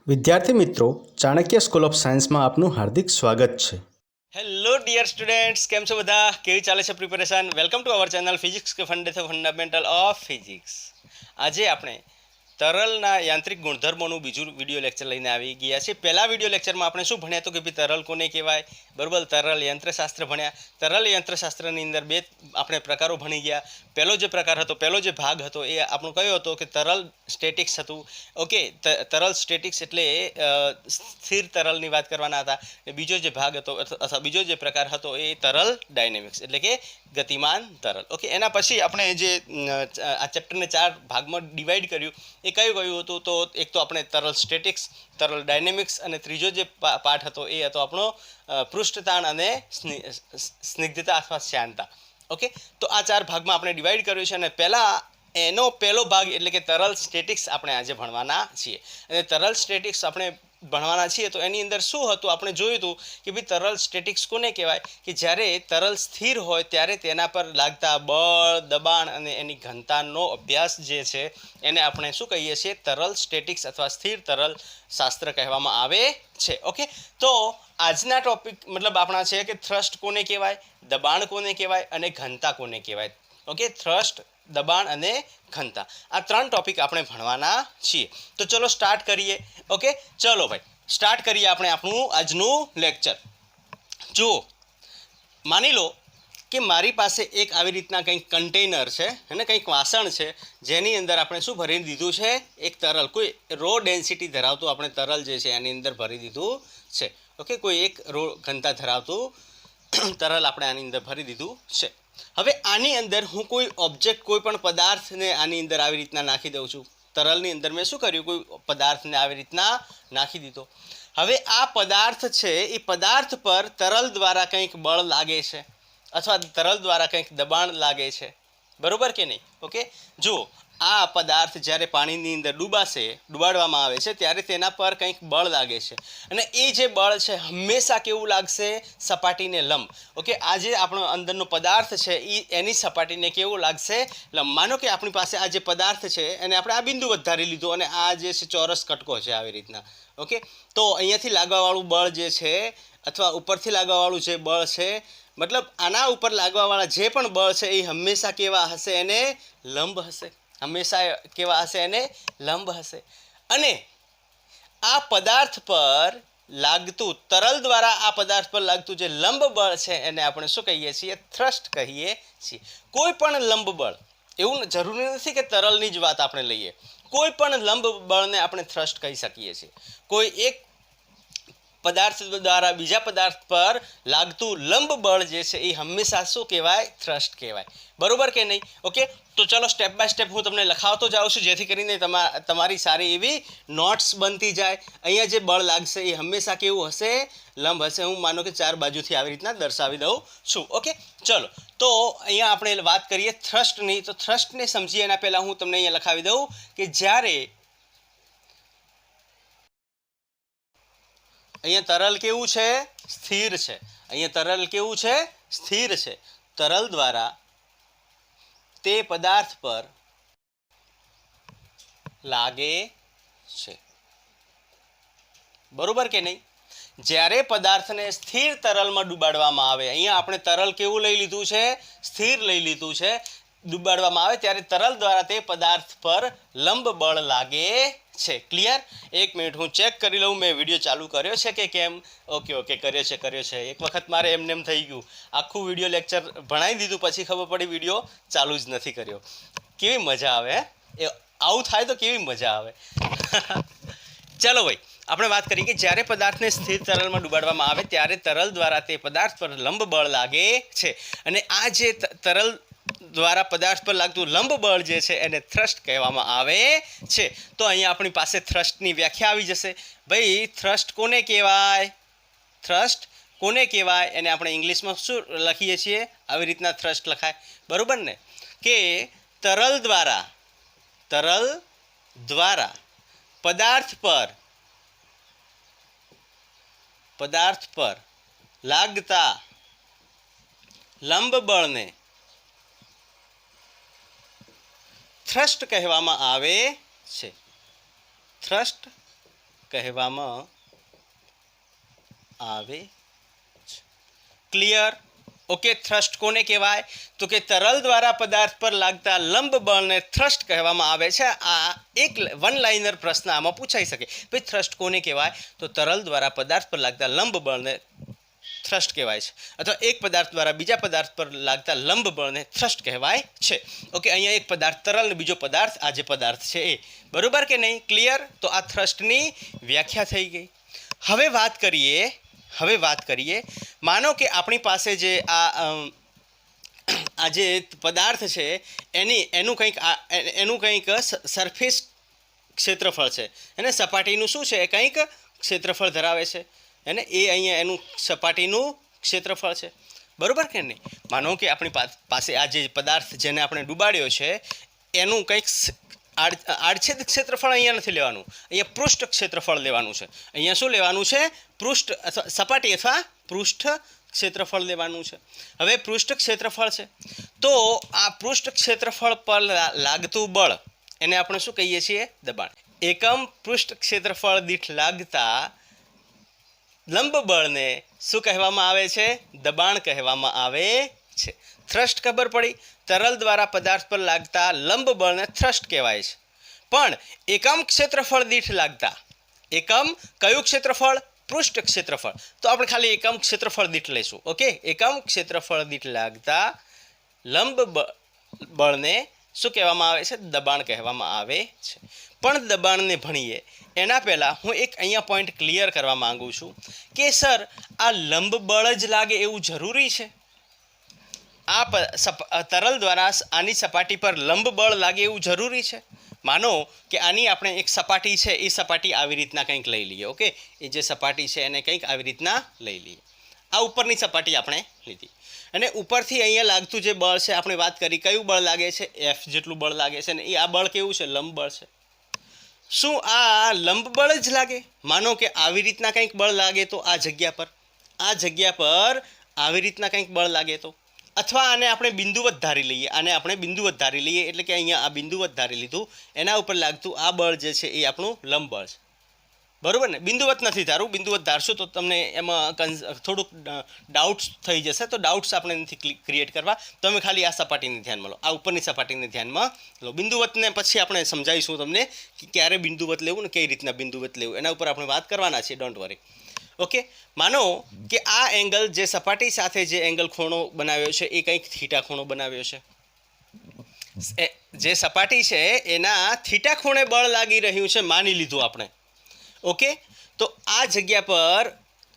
વિદ્યાર્થી મિત્રો, Chanakya school of સાયન્સમાં આપનું હાર્દિક સ્વાગત છે. હેલો ડિયર સ્ટુડન્ટ્સ, કેમ છો બધા? કેવી ચાલે છે preparation? Welcome to our channel physics કે ફંડામેન્ટલ ઓફ ફિઝિક્સ. આજે આપણે તરલના યાંત્રિક ગુણધર્મોનું બીજું વિડીયો લેક્ચર લઈને આવી ગયા છે. પહેલા વિડીયો લેક્ચરમાં આપણે શું ભણ્યા હતું કે ભાઈ તરલ કોને કહેવાય, બરોબર? તરલ યંત્રશાસ્ત્ર ભણ્યા. તરલ યંત્રશાસ્ત્રની અંદર બે આપણે પ્રકારો ભણી ગયા. પહેલો જે પ્રકાર હતો, પહેલો જે ભાગ હતો એ આપણો કયો હતો કે તરલ સ્ટેટિક્સ હતું. ઓકે, તરલ સ્ટેટિક્સ એટલે સ્થિર તરલની વાત કરવાના હતા. બીજો જે ભાગ હતો અથવા બીજો જે પ્રકાર હતો એ તરલ ડાયનેમિક્સ એટલે કે ગતિમાન તરલ. ઓકે, એના પછી આપણે જે આ ચેપ્ટરને 4 ભાગમાં ડિવાઈડ કર્યું એ કયું હતું? તો એક તો આપણે તરલ સ્ટેટિક્સ, તરલ ડાયનેમિક્સ, અને ત્રીજો જે પાઠ હતો એ હતો આપણો પૃષ્ઠતાણ અને સ્નિગ્ધતા અથવા શ્યાનતા. ઓકે, તો આ 4 ભાગમાં આપણે ડિવાઈડ કર્યું છે અને એનો પહેલો ભાગ એટલે કે તરલ સ્ટેટિક્સ આપણે આજે ભણવાના છીએ. અને તરલ સ્ટેટિક્સ આપણે ભણવાના છીએ તો એની અંદર શું હતું આપણે જોયું હતું કે ભાઈ તરલ સ્ટેટિક્સ કોને કહેવાય કે જ્યારે તરલ સ્થિર હોય ત્યારે તેના પર લાગતા બળ, દબાણ અને એની ઘનતાનો અભ્યાસ જે છે એને આપણે શું કહીએ છીએ? તરલ સ્ટેટિક્સ અથવા સ્થિર તરલ શાસ્ત્ર કહેવામાં આવે છે. ઓકે, તો આજના ટોપિક મતલબ આપણા છે કે થ્રસ્ટ કોને કહેવાય, દબાણ કોને કહેવાય અને ઘનતા કોને કહેવાય. ઓકે, થ્રસ્ટ, દબાણ અને ઘનતા, આ 3 ટોપિક આપણે ભણવાના છીએ. તો ચલો સ્ટાર્ટ કરીએ. ઓકે, ચલો ભાઈ સ્ટાર્ટ કરીએ આપણે આપણું આજનું લેક્ચર. જુઓ, માની લો કે મારી પાસે એક આવી રીતના કંઈક કન્ટેનર છે અને કંઈક વાસણ છે જેની અંદર આપણે શું ભરી દીધું છે? એક તરલ, કોઈ રો ડેન્સિટી ધરાવતું આપણે તરલ જે છે એની અંદર ભરી દીધું છે. ઓકે, કોઈ એક રો ઘનતા ધરાવતું તરલ આપણે આની અંદર ભરી દીધું છે. હવે આની અંદર હું કોઈ ઓબ્જેક્ટ, કોઈ પણ પદાર્થને આની અંદર આવી રીતના નાખી દઉં છું. તરલની અંદર મેં શું કર્યું? કોઈ પદાર્થને આવી રીતના નાખી દીધો. હવે આ પદાર્થ છે એ પદાર્થ પર તરલ દ્વારા કંઈક બળ લાગે છે અથવા તરલ દ્વારા કંઈક દબાણ લાગે છે, બરોબર કે નહીં? ઓકે, જુઓ, આ પદાર્થ જ્યારે પાણીની અંદર ડુબાડવામાં આવે છે ત્યારે તેના પર કંઈક બળ લાગે છે અને એ જે બળ છે હંમેશા કેવું લાગશે? સપાટીને લંબ. ઓકે, આ જે આપણો અંદરનો પદાર્થ છે એની સપાટીને કેવું લાગશે? લંબ. માનો કે આપણી પાસે આ જે પદાર્થ છે એને આપણે આ બિંદુ વધારી લીધું અને આ જે છે ચોરસ કટકો છે આવી રીતના. ઓકે, તો અહીંયાથી લાગવાવાળું બળ જે છે અથવા ઉપરથી લાગવાવાળું જે બળ છે, મતલબ આના ઉપર લાગવાવાળા જે પણ બળ છે એ હંમેશા કેવા હશે? એને લંબ હશે. હંમેશા કેવા હશે? એને લંબ હશે. અને આ પદાર્થ પર લાગતું, તરલ દ્વારા આ પદાર્થ પર લાગતું જે લંબ બળ છે એને આપણે શું કહીએ છીએ? થ્રસ્ટ કહીએ છીએ. કોઈ પણ લંબ બળ, એવું જરૂરી નથી કે તરલની જ વાત આપણે લઈએ, કોઈ પણ લંબ બળને આપણે થ્રસ્ટ કહી શકીએ છીએ. કોઈ એક પદાર્થ દ્વારા બીજા પદાર્થ પર લાગતું લંબ બળ જે છે એ હંમેશા શું કહેવાય? થ્રસ્ટ કહેવાય, બરોબર કે નહીં? ઓકે, તો ચલો સ્ટેપ બાય સ્ટેપ હું તમને લખાવતો જાઉં છું જેથી કરીને તમારી સારી એવી નોટ્સ બનતી જાય. અહીંયા જે બળ લાગશે એ હંમેશા કેવું હશે? લંબ હશે. હું માનો કે 4 બાજુથી આવી રીતના દર્શાવી દઉં છું. ઓકે, ચલો, તો અહીંયા આપણે વાત કરીએ થ્રસ્ટની. તો થ્રસ્ટને સમજીએ એના પહેલાં હું તમને અહીંયા લખાવી દઉં કે જ્યારે અહીંયા તરલ કેવું છે? સ્થિર છે. અહીંયા તરલ કેવું છે? સ્થિર છે. તરલ દ્વારા તે પદાર્થ પર લાગે છે, બરોબર કે નહીં? જ્યારે પદાર્થને સ્થિર તરલમાં ડુબાડવામાં આવે, અહીંયા આપણે તરલ કેવું લઈ લીધું છે? સ્થિર લઈ લીધું છે. ડુબાડવામાં આવે ત્યારે તરલ દ્વારા તે પદાર્થ પર લંબ બળ લાગે છે. ક્લિયર? એક મિનિટ હું ચેક કરી લઉં મેં વિડીયો ચાલુ કર્યો છે કે કેમ. ઓકે, કર્યો છે. એક વખત મારે એમ થઈ ગયું, આખું વિડીયો લેક્ચર ભણાવી દીધું પછી ખબર પડી વિડીયો ચાલુ જ નથી કર્યો. કેવી મજા આવે એ આવું થાય તો કેવી મજા આવે. ચાલો ભાઈ, આપણે વાત કરીએ કે જ્યારે પદાર્થને સ્થિર તરલમાં ડુબાડવામાં આવે ત્યારે તરલ દ્વારા તે પદાર્થ પર લંબ બળ લાગે છે. અને આ જે તરલ દ્વારા પદાર્થ પર લાગતું લંબ બળ જે છે એને થ્રસ્ટ કહેવામાં આવે છે. તો અહીંયા આપણી પાસે થ્રસ્ટની વ્યાખ્યા આવી જશે. ભાઈ, થ્રસ્ટ કોને કહેવાય? થ્રસ્ટ કોને કહેવાય? એને આપણે ઇંગ્લિશમાં શું લખીએ છીએ? આવી રીતના થ્રસ્ટ લખાય, બરોબર ને? કે તરલ દ્વારા પદાર્થ પર લાગતા લંબ બળને થ્રસ્ટ કહેવામાં આવે છે. થ્રસ્ટ કહેવામાં આવે છે. ક્લિયર? ઓકે. થ્રસ્ટ કોને કહેવાય? તો કે તરલ દ્વારા પદાર્થ પર લાગતા લંબ બળને થ્રસ્ટ કહેવામાં આવે છે. આ એક વન લાઇનર પ્રશ્ન આમાં પૂછાઈ શકે. ભાઈ થ્રસ્ટ કોને કહેવાય? તો તરલ દ્વારા પદાર્થ પર લાગતા લંબ બળને થ્રસ્ટ કહેવાય છે, અથવા એક પદાર્થ દ્વારા બીજા પદાર્થ પર લાગતા લંબ બળને થ્રસ્ટ કહેવાય છે. ઓકે, અહીંયા એક પદાર્થ તરલ ને બીજો પદાર્થ આ જે પદાર્થ છે એ. બરોબર કે નહીં? ક્લિયર? તો આ થ્રસ્ટની વ્યાખ્યા થઈ ગઈ. હવે વાત કરીએ માનો કે આપણી પાસે જે આ જે પદાર્થ છે એનું કંઈક સરફેસ ક્ષેત્રફળ છે, અને સપાટીનું શું છે? કંઈક ક્ષેત્રફળ ધરાવે છે, અને એ અહીંયા એનું સપાટીનું ક્ષેત્રફળ છે. બરોબર કે નહીં? માનો કે આપણી પાસે આ જે પદાર્થ જેને આપણે ડૂબાડ્યો છે એનું કંઈક આડછેદ ક્ષેત્રફળ અહીંયા નથી લેવાનું, અહીંયા પૃષ્ઠ ક્ષેત્રફળ લેવાનું છે. અહીંયા શું લેવાનું છે? પૃષ્ઠ અથવા સપાટી અથવા પૃષ્ઠ ક્ષેત્રફળ લેવાનું છે. હવે પૃષ્ઠ ક્ષેત્રફળ છે તો આ પૃષ્ઠ ક્ષેત્રફળ પર લાગતું બળ એને આપણે શું કહીએ છીએ? દબાણ. એકમ પૃષ્ઠ ક્ષેત્રફળ દીઠ લાગતા લંબ બળને શું કહેવામાં આવે છે? દબાણ કહેવામાં આવે છે. થ્રસ્ટ ખબર પડી? તરલ દ્વારા પદાર્થ પર લાગતા લંબ બળને થ્રસ્ટ કહેવાય છે. પણ એકમ ક્ષેત્રફળ દીઠ લાગતા, એકમ કયું ક્ષેત્રફળ? પૃષ્ઠ ક્ષેત્રફળ. તો આપણે ખાલી એકમ ક્ષેત્રફળ દીઠ લઈશું. ઓકે, એકમ ક્ષેત્રફળ દીઠ લાગતા લંબ બળને શું કહેવામાં આવે છે? દબાણ કહેવામાં આવે છે. પણ દબાણને ભણીએ એના પહેલાં હું એક અહીંયા પોઈન્ટ ક્લિયર કરવા માંગુ છું કે સર આ લંબ બળ જ લાગે એવું જરૂરી છે? આ તરલ દ્વારા આની સપાટી પર લંબ બળ લાગે એવું જરૂરી છે? માનો કે આની આપણે એક સપાટી છે, એ સપાટી આવી રીતના કંઈક લઈ લઈએ. ઓકે, એ જે સપાટી છે એને કંઈક આવી રીતના લઈ લઈએ. આ ઉપરની સપાટી આપણે લીધી, અને ઉપરથી અહીંયા લાગતું જે બળ છે આપણે વાત કરી, કયું બળ લાગે છે? એફ જેટલું બળ લાગે છે, ને એ આ બળ કેવું છે? લંબ બળ છે. શું આ લંબ બળ જ લાગે? માનો કે આવી રીતના કંઈક બળ લાગે તો આ જગ્યા પર આવી રીતના કંઈક બળ લાગે તો, અથવા આને આપણે બિંદુવત ધારી લઈએ, એટલે કે અહીંયા આ બિંદુવત ધારી લીધું, એના ઉપર લાગતું આ બળ જે છે એ આપણું લંબ બળ છે. બરોબર ને? બિંદુવત નથી ધારું. બિંદુવત ધારશું તો તમને એમાં થોડુંક ડાઉટ્સ થઈ જશે, તો ડાઉટ્સ આપણે નથી ક્રિએટ કરવા. તમે ખાલી આ સપાટીને ધ્યાનમાં લો, આ ઉપરની સપાટીને ધ્યાનમાં લો. બિંદુવતને પછી આપણે સમજાવીશું તમને કે ક્યારે બિંદુવત લેવું ને કઈ રીતના બિંદુવત લેવું, એના ઉપર આપણે વાત કરવાના છીએ. Don't worry. ઓકે, માનો કે આ એંગલ જે સપાટી સાથે જે એંગલ ખૂણો બનાવ્યો છે એ કંઈક થીટા ખૂણો બનાવ્યો છે. જે સપાટી છે એના થીટા ખૂણે બળ લાગી રહ્યું છે માની લીધું આપણે. ઓકે, તો આ જગ્યા પર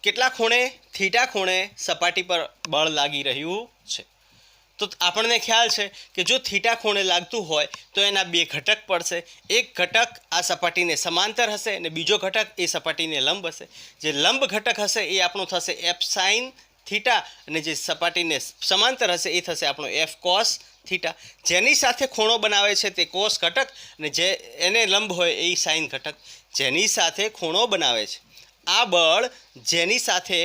કેટલા ખૂણે? થીટા ખૂણે સપાટી પર બળ લાગી રહ્યું છે. તો આપણને ખ્યાલ છે કે જો થીટા ખૂણે લાગતું હોય તો એના બે ઘટક પડશે. એક ઘટક આ સપાટીને સમાંતર હશે અને બીજો ઘટક એ સપાટીને લંબ હશે. જે લંબ ઘટક હશે એ આપણો થશે એફ સાઇન થીટા, અને જે સપાટીને સમાંતર હશે એ થશે આપણો એફ કોસ થીટા. જેની સાથે ખૂણો બનાવે છે તે કોસ ઘટક, અને જે એને લંબ હોય એ સાઇન ઘટક. જેની સાથે ખૂણો બનાવે છે આ બળ, જેની સાથે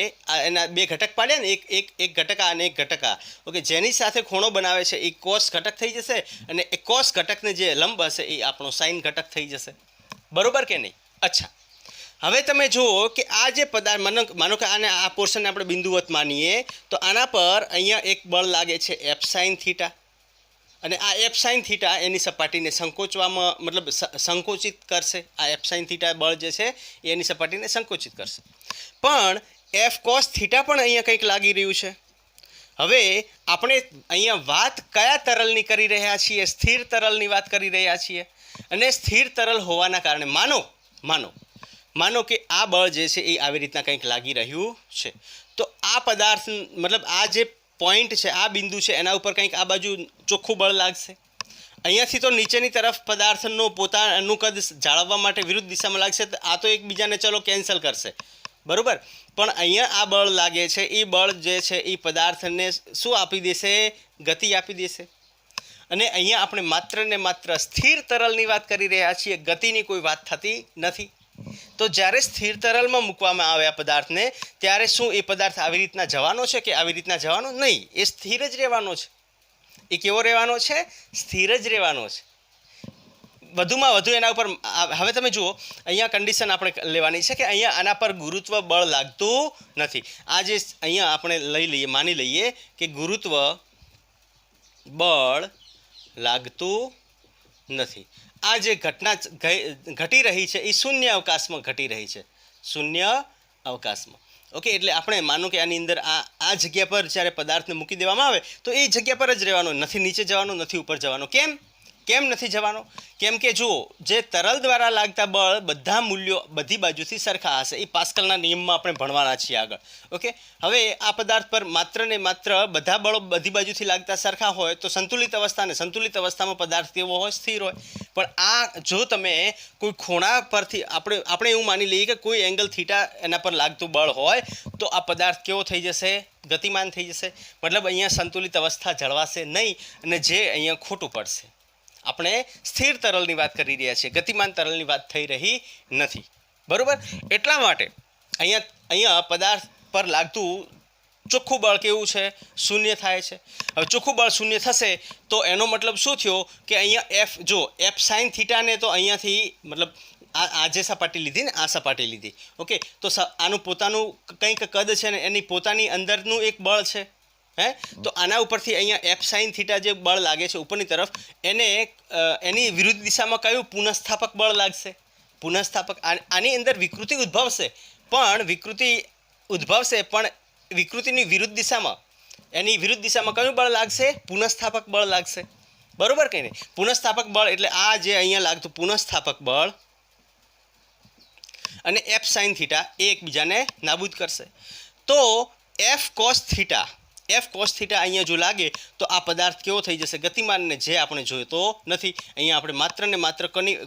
એના બે ઘટક પાડ્યા ને, એક ઘટકા અને એક ઘટકા. ઓકે, જેની સાથે ખૂણો બનાવે છે એ કોસ ઘટક થઈ જશે, અને એ કોસ ઘટકને જે લંબ હશે એ આપણો સાઇન ઘટક થઈ જશે. બરોબર કે નહીં? અચ્છા, હવે તમે જુઓ કે આ જે પદાર્થ, માનો કે આને આ પોર્શનને આપણે બિંદુવત માનીએ તો આના પર અહીંયા એક બળ લાગે છે એફ સાઇન થીટા, અને આ એફ સાઇન થીટા એની સપાટીને સંકોચવામાં મતલબ સંકોચિત કરશે. આ એફ સાઇન થીટા બળ જે છે એ એની સપાટીને સંકોચિત કરશે. પણ એફ કોસ થીટા પણ અહીંયા કંઈક લાગી રહ્યું છે. હવે આપણે અહીંયા વાત કયા તરલની કરી રહ્યા છીએ? સ્થિર તરલની વાત કરી રહ્યા છીએ. અને સ્થિર તરલ હોવાના કારણે માનો કે આ બળ જે છે એ આવી રીતના કંઈક લાગી રહ્યું છે. તો આ પદાર્થ મતલબ આ જે પોઈન્ટ છે, આ બિંદુ છે, એના ઉપર કંઈક આ બાજુ ચોખ્ખું બળ લાગશે. અહીંયાથી તો નીચેની તરફ પદાર્થનું પોતાનું કદ જાળવવા માટે વિરુદ્ધ દિશામાં લાગશે. આ તો એકબીજાને ચલો કેન્સલ કરશે, બરાબર. પણ અહીંયા આ બળ લાગે છે, એ બળ જે છે એ પદાર્થને શું આપી દેશે? ગતિ આપી દેશે. અને અહીંયા આપણે માત્ર ને માત્ર સ્થિર તરલની વાત કરી રહ્યા છીએ, ગતિની કોઈ વાત થતી નથી. તો જ્યારે સ્થિર તરલમાં મૂકવામાં આવે આ પદાર્થને, ત્યારે શું એ પદાર્થ આવી રીતના જવાનો છે કે આવી રીતના જવાનો? નહીં, એ સ્થિર જ રહેવાનો છે. એ કેવો રહેવાનો છે? સ્થિર જ રહેવાનો છે. વધુમાં વધુ એના ઉપર હવે તમે જુઓ અહીંયા કન્ડિશન આપણે લેવાની છે કે અહીંયા આના પર ગુરુત્વ બળ લાગતું નથી. આ જે અહીંયા આપણે માની લઈએ કે ગુરુત્વ બળ લાગતું નથી. આ જે ઘટના ઘટી રહી છે એ શૂન્ય અવકાશમાં ઘટી રહી છે, શૂન્ય અવકાશમાં. ઓકે, એટલે આપણે માનો કે આની અંદર આ જગ્યા પર જ્યારે પદાર્થને મૂકી દેવામાં આવે તો એ જગ્યા પર જ રહેવાનો, નથી નીચે જવાનો, નથી ઉપર જવાનો. કેમ નથી જવાનો? કેમ કે જુઓ, જે તરલ દ્વારા લાગતા બળ બધા મૂલ્યો બધી બાજુથી સરખા હશે. એ પાસ્કલના નિયમમાં આપણે ભણવાના છીએ આગળ. ઓકે, હવે આ પદાર્થ પર માત્ર ને માત્ર બધા બળો બધી બાજુથી લાગતા સરખા હોય તો સંતુલિત અવસ્થામાં પદાર્થ કેવો હોય? સ્થિર હોય. પણ આ જો તમે કોઈ ખૂણા પરથી આપણે એવું માની લઈએ કે કોઈ એંગલ થીટા એના પર લાગતું બળ હોય તો આ પદાર્થ કેવો થઈ જશે? ગતિમાન થઈ જશે. મતલબ અહીંયા સંતુલિત અવસ્થા જળવાશે નહીં અને જે અહીંયા ખોટું પડશે. આપણે સ્થિર તરલની વાત કરી રહ્યા છીએ, ગતિમાન તરલની વાત થઈ રહી નથી. બરાબર? એટલા માટે અહીંયા પદાર્થ પર લાગતું ચોખ્ખું બળ કેવું છે? શૂન્ય થાય છે. હવે ચોખ્ખું બળ શૂન્ય થશે તો એનો મતલબ શું થયો કે અહીંયા એફ સાઇન થીટાને તો અહીંયાથી મતલબ આ જે સપાટી લીધી ને, આ સપાટી લીધી. ઓકે, તો આનું પોતાનું કંઈક કદ છે ને એની પોતાની અંદરનું એક બળ છે. તો આના ઉપરથી અહીંયા એફ સાઇન થીટા જે બળ લાગે છે ઉપરની તરફ, એની વિરુદ્ધ દિશામાં કયું પુનઃસ્થાપક બળ લાગશે? પુનઃસ્થાપક. આની અંદર વિકૃતિ ઉદ્ભવશે પણ વિકૃતિની વિરુદ્ધ દિશામાં, એની વિરુદ્ધ દિશામાં કયું બળ લાગશે? પુનઃસ્થાપક બળ લાગશે. બરોબર કે નહીં? પુનઃસ્થાપક બળ એટલે આ જે અહીંયા લાગતું પુનઃસ્થાપક બળ અને એફ સાઇન થીટા એ એકબીજાને નાબૂદ કરશે. તો એફ કોસ થીટા અહીંયા જો લાગે તો આ પદાર્થ કેવો થઈ જશે? ગતિમાનને, જે આપણે જોઈતો નથી. અહીંયા આપણે માત્ર ને માત્ર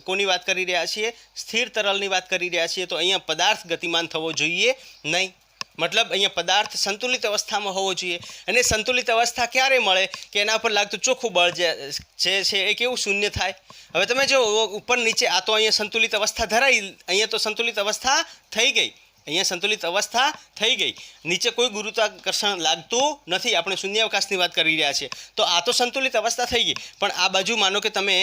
કોની વાત કરી રહ્યા છીએ? સ્થિર તરલની વાત કરી રહ્યા છીએ. તો અહીંયા પદાર્થ ગતિમાન થવો જોઈએ નહીં. મતલબ અહીંયા પદાર્થ સંતુલિત અવસ્થામાં હોવો જોઈએ. અને સંતુલિત અવસ્થા ક્યારે મળે? કે એના પર લાગતું ચોખ્ખું બળ જે છે એ કેવું? શૂન્ય થાય. હવે તમે જો ઉપર નીચે, આ તો અહીંયા સંતુલિત અવસ્થા ધરાઈ, અહીંયા તો સંતુલિત અવસ્થા થઈ ગઈ. નીચે કોઈ ગુરુત્વાકર્ષણ લાગતું નથી. આપણે શૂન્યાવકાશની વાત કરી રહ્યા છીએ. તો આ તો સંતુલિત અવસ્થા થઈ ગઈ. પણ આ બાજુ માનો કે તમે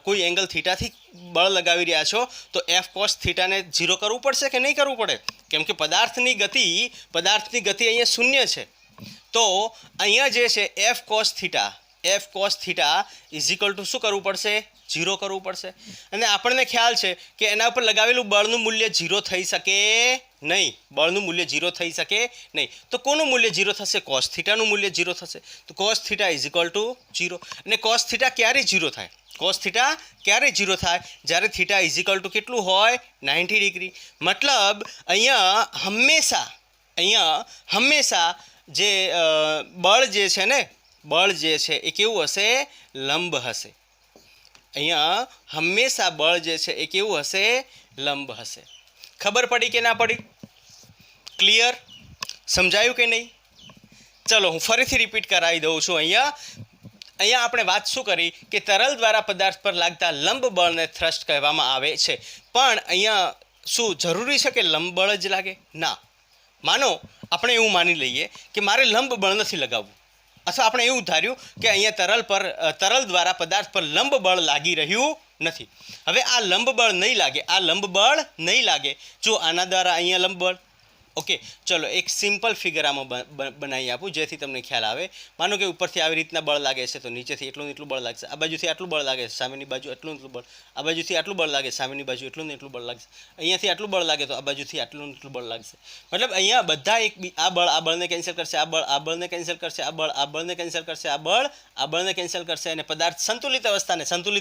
કોઈ એંગલ થીટાથી બળ લગાવી રહ્યા છો તો એફ કોસ થીટાને 0 કરવું પડશે કે નહીં કરવું પડે? કેમ કે પદાર્થની ગતિ અહીંયા શૂન્ય છે. તો અહીંયા જે છે F cos theta is equal two શું કરવું પડશે? 0 કરવું પડશે. અને આપણને ખ્યાલ છે કે એના ઉપર લગાવેલું બળનું મૂલ્ય 0 થઈ શકે નહીં. તો કોનું મૂલ્ય 0 થશે? કોસ થીટાનું મૂલ્ય 0 થશે. તો cos theta is equal two 0. અને કોસ થીટા ક્યારે 0 થાય? જ્યારે થીટા ઇઝ ઇક્વલ ટુ કેટલું હોય? 90 ડિગ્રી. મતલબ અહીંયા હંમેશા જે બળ જે છે એ કેવું હશે? લંબ હશે. અહીંયા હંમેશા બળ જે છે એ કેવું હશે? લંબ હશે. ખબર પડી કે ના પડી? ક્લિયર? સમજાયું કે નહીં? ચલો હું ફરીથી રિપીટ કરાવી દઉં છું. અહીંયા આપણે વાત શું કરી કે તરલ દ્વારા પદાર્થ પર લાગતા લંબ બળને થ્રસ્ટ કહેવામાં આવે છે. પણ અહીંયા શું જરૂરી છે કે લંબ બળ જ લાગે? ના. માનો આપણે એવું માની લઈએ કે મારે લંબ બળ નથી લગાવવું, અથવા આપણે એવું ધાર્યું કે અહીંયા તરલ દ્વારા પદાર્થ પર લંબ બળ લાગી રહ્યું નથી. હવે આ લંબ બળ નહીં લાગે જો આના દ્વારા અહીંયા લંબ બળ. ઓકે, ચલો એક સિમ્પલ ફિગર આમાં બનાવી આપું જેથી તમને ખ્યાલ આવે. માનો કે ઉપરથી આવી રીતના બળ લાગે છે તો નીચેથી એટલું બળ લાગશે. આ બાજુથી આટલું બળ લાગે છે, સામેની બાજુ એટલું બળ. આ બાજુથી આટલું બળ લાગે, સામેની બાજુ એટલું બળ લાગશે. અહીંયાથી આટલું બળ લાગે તો આ બાજુથી આટલું બળ લાગશે. મતલબ અહીંયા બધા આ બળને કેન્સલ કરશે, આ બળને કેન્સલ કરશે, આ બળને કેન્સલ કરશે, આ બળને કેન્સલ કરશે. અને પદાર્થ સંતુલિત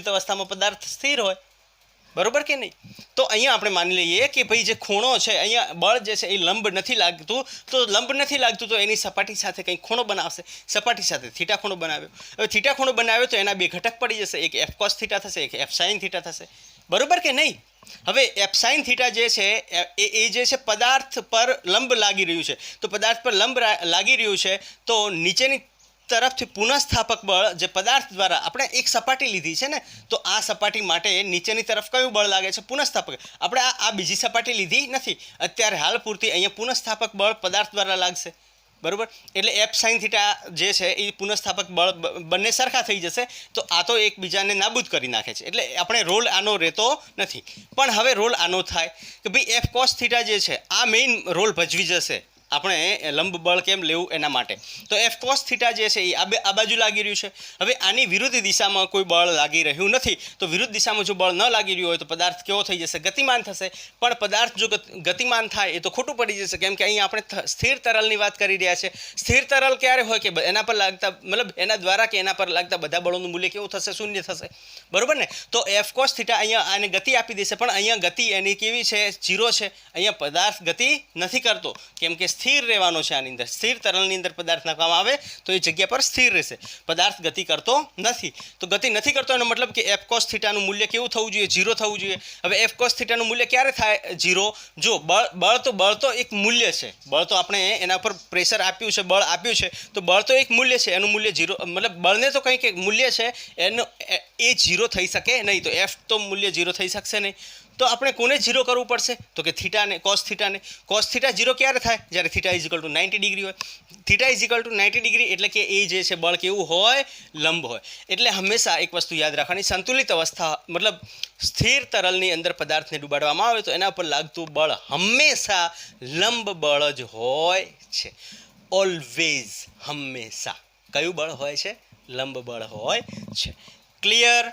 અવસ્થામાં પદાર્થ સ્થિર હોય. બરોબર કે નહીં? તો અહીંયા આપણે માની લઈએ કે ભાઈ જે ખૂણો છે, અહીંયા બળ જે છે એ લંબ નથી લાગતું તો એની સપાટી સાથે કંઈક ખૂણો બનાવશે. સપાટી સાથે થીટા ખૂણો બનાવ્યો. હવે થીટા ખૂણો બનાવ્યો તો એના બે ઘટક પડી જશે. એક એફ કોસ થીટા થશે, એક એફ સાઇન થીટા થશે. બરોબર કે નહીં? હવે એફ સાઇન થીટા જે છે એ જે છે પદાર્થ પર લંબ લાગી રહ્યું છે. તો પદાર્થ પર લંબ લાગી રહ્યું છે તો નીચેની તરફથી પુનઃસ્થાપક બળ જે પદાર્થ દ્વારા આપણે એક સપાટી લીધી છે ને, તો આ સપાટી માટે નીચેની તરફ કયું બળ લાગે છે? પુનઃસ્થાપક. આપણે આ બીજી સપાટી લીધી નથી અત્યારે હાલ પૂરતી. અહીંયા પુનઃસ્થાપક બળ પદાર્થ દ્વારા લાગશે. બરાબર, એટલે એફ સાઇન થીટા જે છે એ પુનઃસ્થાપક બળ બંને સરખા થઈ જશે. તો આ તો એકબીજાને નાબૂદ કરી નાખે છે, એટલે આપણે રોલ આનો રહેતો નથી. પણ હવે રોલ આનો થાય કે ભાઈ એફ કોસ થીટા જે છે આ મેઇન રોલ ભજવી જશે આપણે લંબ બળ કેમ લેવું એના માટે. તો એફ કોસ થીટા જે છે એ આ બાજુ લાગી રહ્યું છે. હવે આની વિરુદ્ધ દિશામાં કોઈ બળ લાગી રહ્યું નથી, તો વિરુદ્ધ દિશામાં જો બળ ન લાગી રહ્યું હોય તો પદાર્થ કેવો થઈ જશે? ગતિમાન થશે. પણ પદાર્થ જો ગતિમાન થાય એ તો ખોટું પડી જશે, કેમ કે અહીંયા આપણે સ્થિર તરલની વાત કરી રહ્યા છે. સ્થિર તરલ ક્યારે હોય કે એના પર લાગતા મતલબ એના દ્વારા કે એના પર લાગતા બધા બળોનું મૂલ્ય કેવું થશે? શૂન્ય થશે, બરોબર ને? તો એફ કોસ થીટા અહીંયા આને ગતિ આપી દેશે, પણ અહીંયા ગતિ એની કેવી છે? 0 છે. અહીંયા પદાર્થ ગતિ નથી કરતો, કેમ કે સ્થિર રહેવાનો છે આની અંદર. સ્થિર તરલની અંદર પદાર્થ નાખવામાં આવે તો એ જગ્યા પર સ્થિર રહેશે. પદાર્થ ગતિ કરતો નથી, તો ગતિ નથી કરતો એનો મતલબ કે એફ કોસ થીટાનું મૂલ્ય કેવું થવું જોઈએ? 0 થવું જોઈએ. હવે એફ કોસ થીટાનું મૂલ્ય ક્યારે થાય 0? જો બળ તો એક મૂલ્ય છે. બળ તો આપણે એના પર પ્રેશર આપ્યું છે, બળ આપ્યું છે, તો બળ તો એક મૂલ્ય છે, એનું મૂલ્ય 0 મતલબ બળને તો કંઈક એક મૂલ્ય છે એનો એ 0 થઈ શકે નહીં. તો એફ તો મૂલ્ય 0 થઈ શકશે નહીં. તો આપણે કોને 0 કરવું પડશે? તો કે થીટાને, કોસ થીટાને. કોસ થીટા 0 ક્યારે થાય? જ્યારે theta is equal to 90 degree હોય. Theta is equal to 90 degree એટલે કે એ જે છે બળ કેવું હોય? લંબ હોય. એટલે હંમેશા એક વસ્તુ યાદ રાખવાની, સંતુલિત અવસ્થા મતલબ સ્થિર તરલની અંદર પદાર્થને ડૂબાડવામાં આવે તો એના પર લાગતું બળ હંમેશા લંબ બળ જ હોય છે. ઓલવેઝ, હંમેશા કયું બળ હોય છે? લંબ બળ હોય છે. ક્લિયર?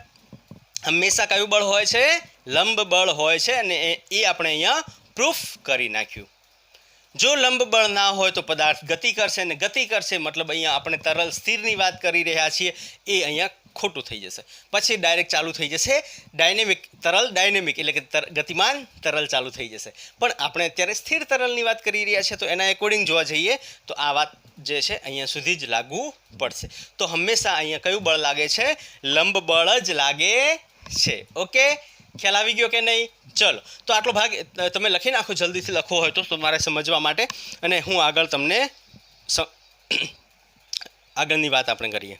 હંમેશા કયું બળ હોય છે? લંબ બળ હોય છે. અને એ આપણે અહીંયા પ્રૂફ કરી નાખ્યું. જો લંબ બળ ના હોય તો પદાર્થ ગતિ કરશે, ને ગતિ કરશે મતલબ અહીંયા આપણે તરલ સ્થિરની વાત કરી રહ્યા છીએ, એ અહીંયા ખોટું થઈ જશે. પછી ડાયરેક્ટ ચાલુ થઈ જશે ડાયનેમિક તરલ, ડાયનેમિક એટલે કે ગતિમાન તરલ ચાલુ થઈ જશે. પણ આપણે અત્યારે સ્થિર તરલની વાત કરી રહ્યા છીએ, તો એના એકોર્ડિંગ જોવા જઈએ તો આ વાત જે છે અહીંયા સુધી જ લાગુ પડશે. તો હંમેશા અહીંયા કયું બળ લાગે છે? લંબ બળ જ લાગે છે. ઓકે, ખ્યાલ આવી ગયો કે નહીં? ચલો, તો આટલો ભાગ તમે લખી નાખો, જલ્દીથી લખવો હોય તો તમારે સમજવા માટે. અને હું આગળ તમને આગળની વાત આપણે કરીએ.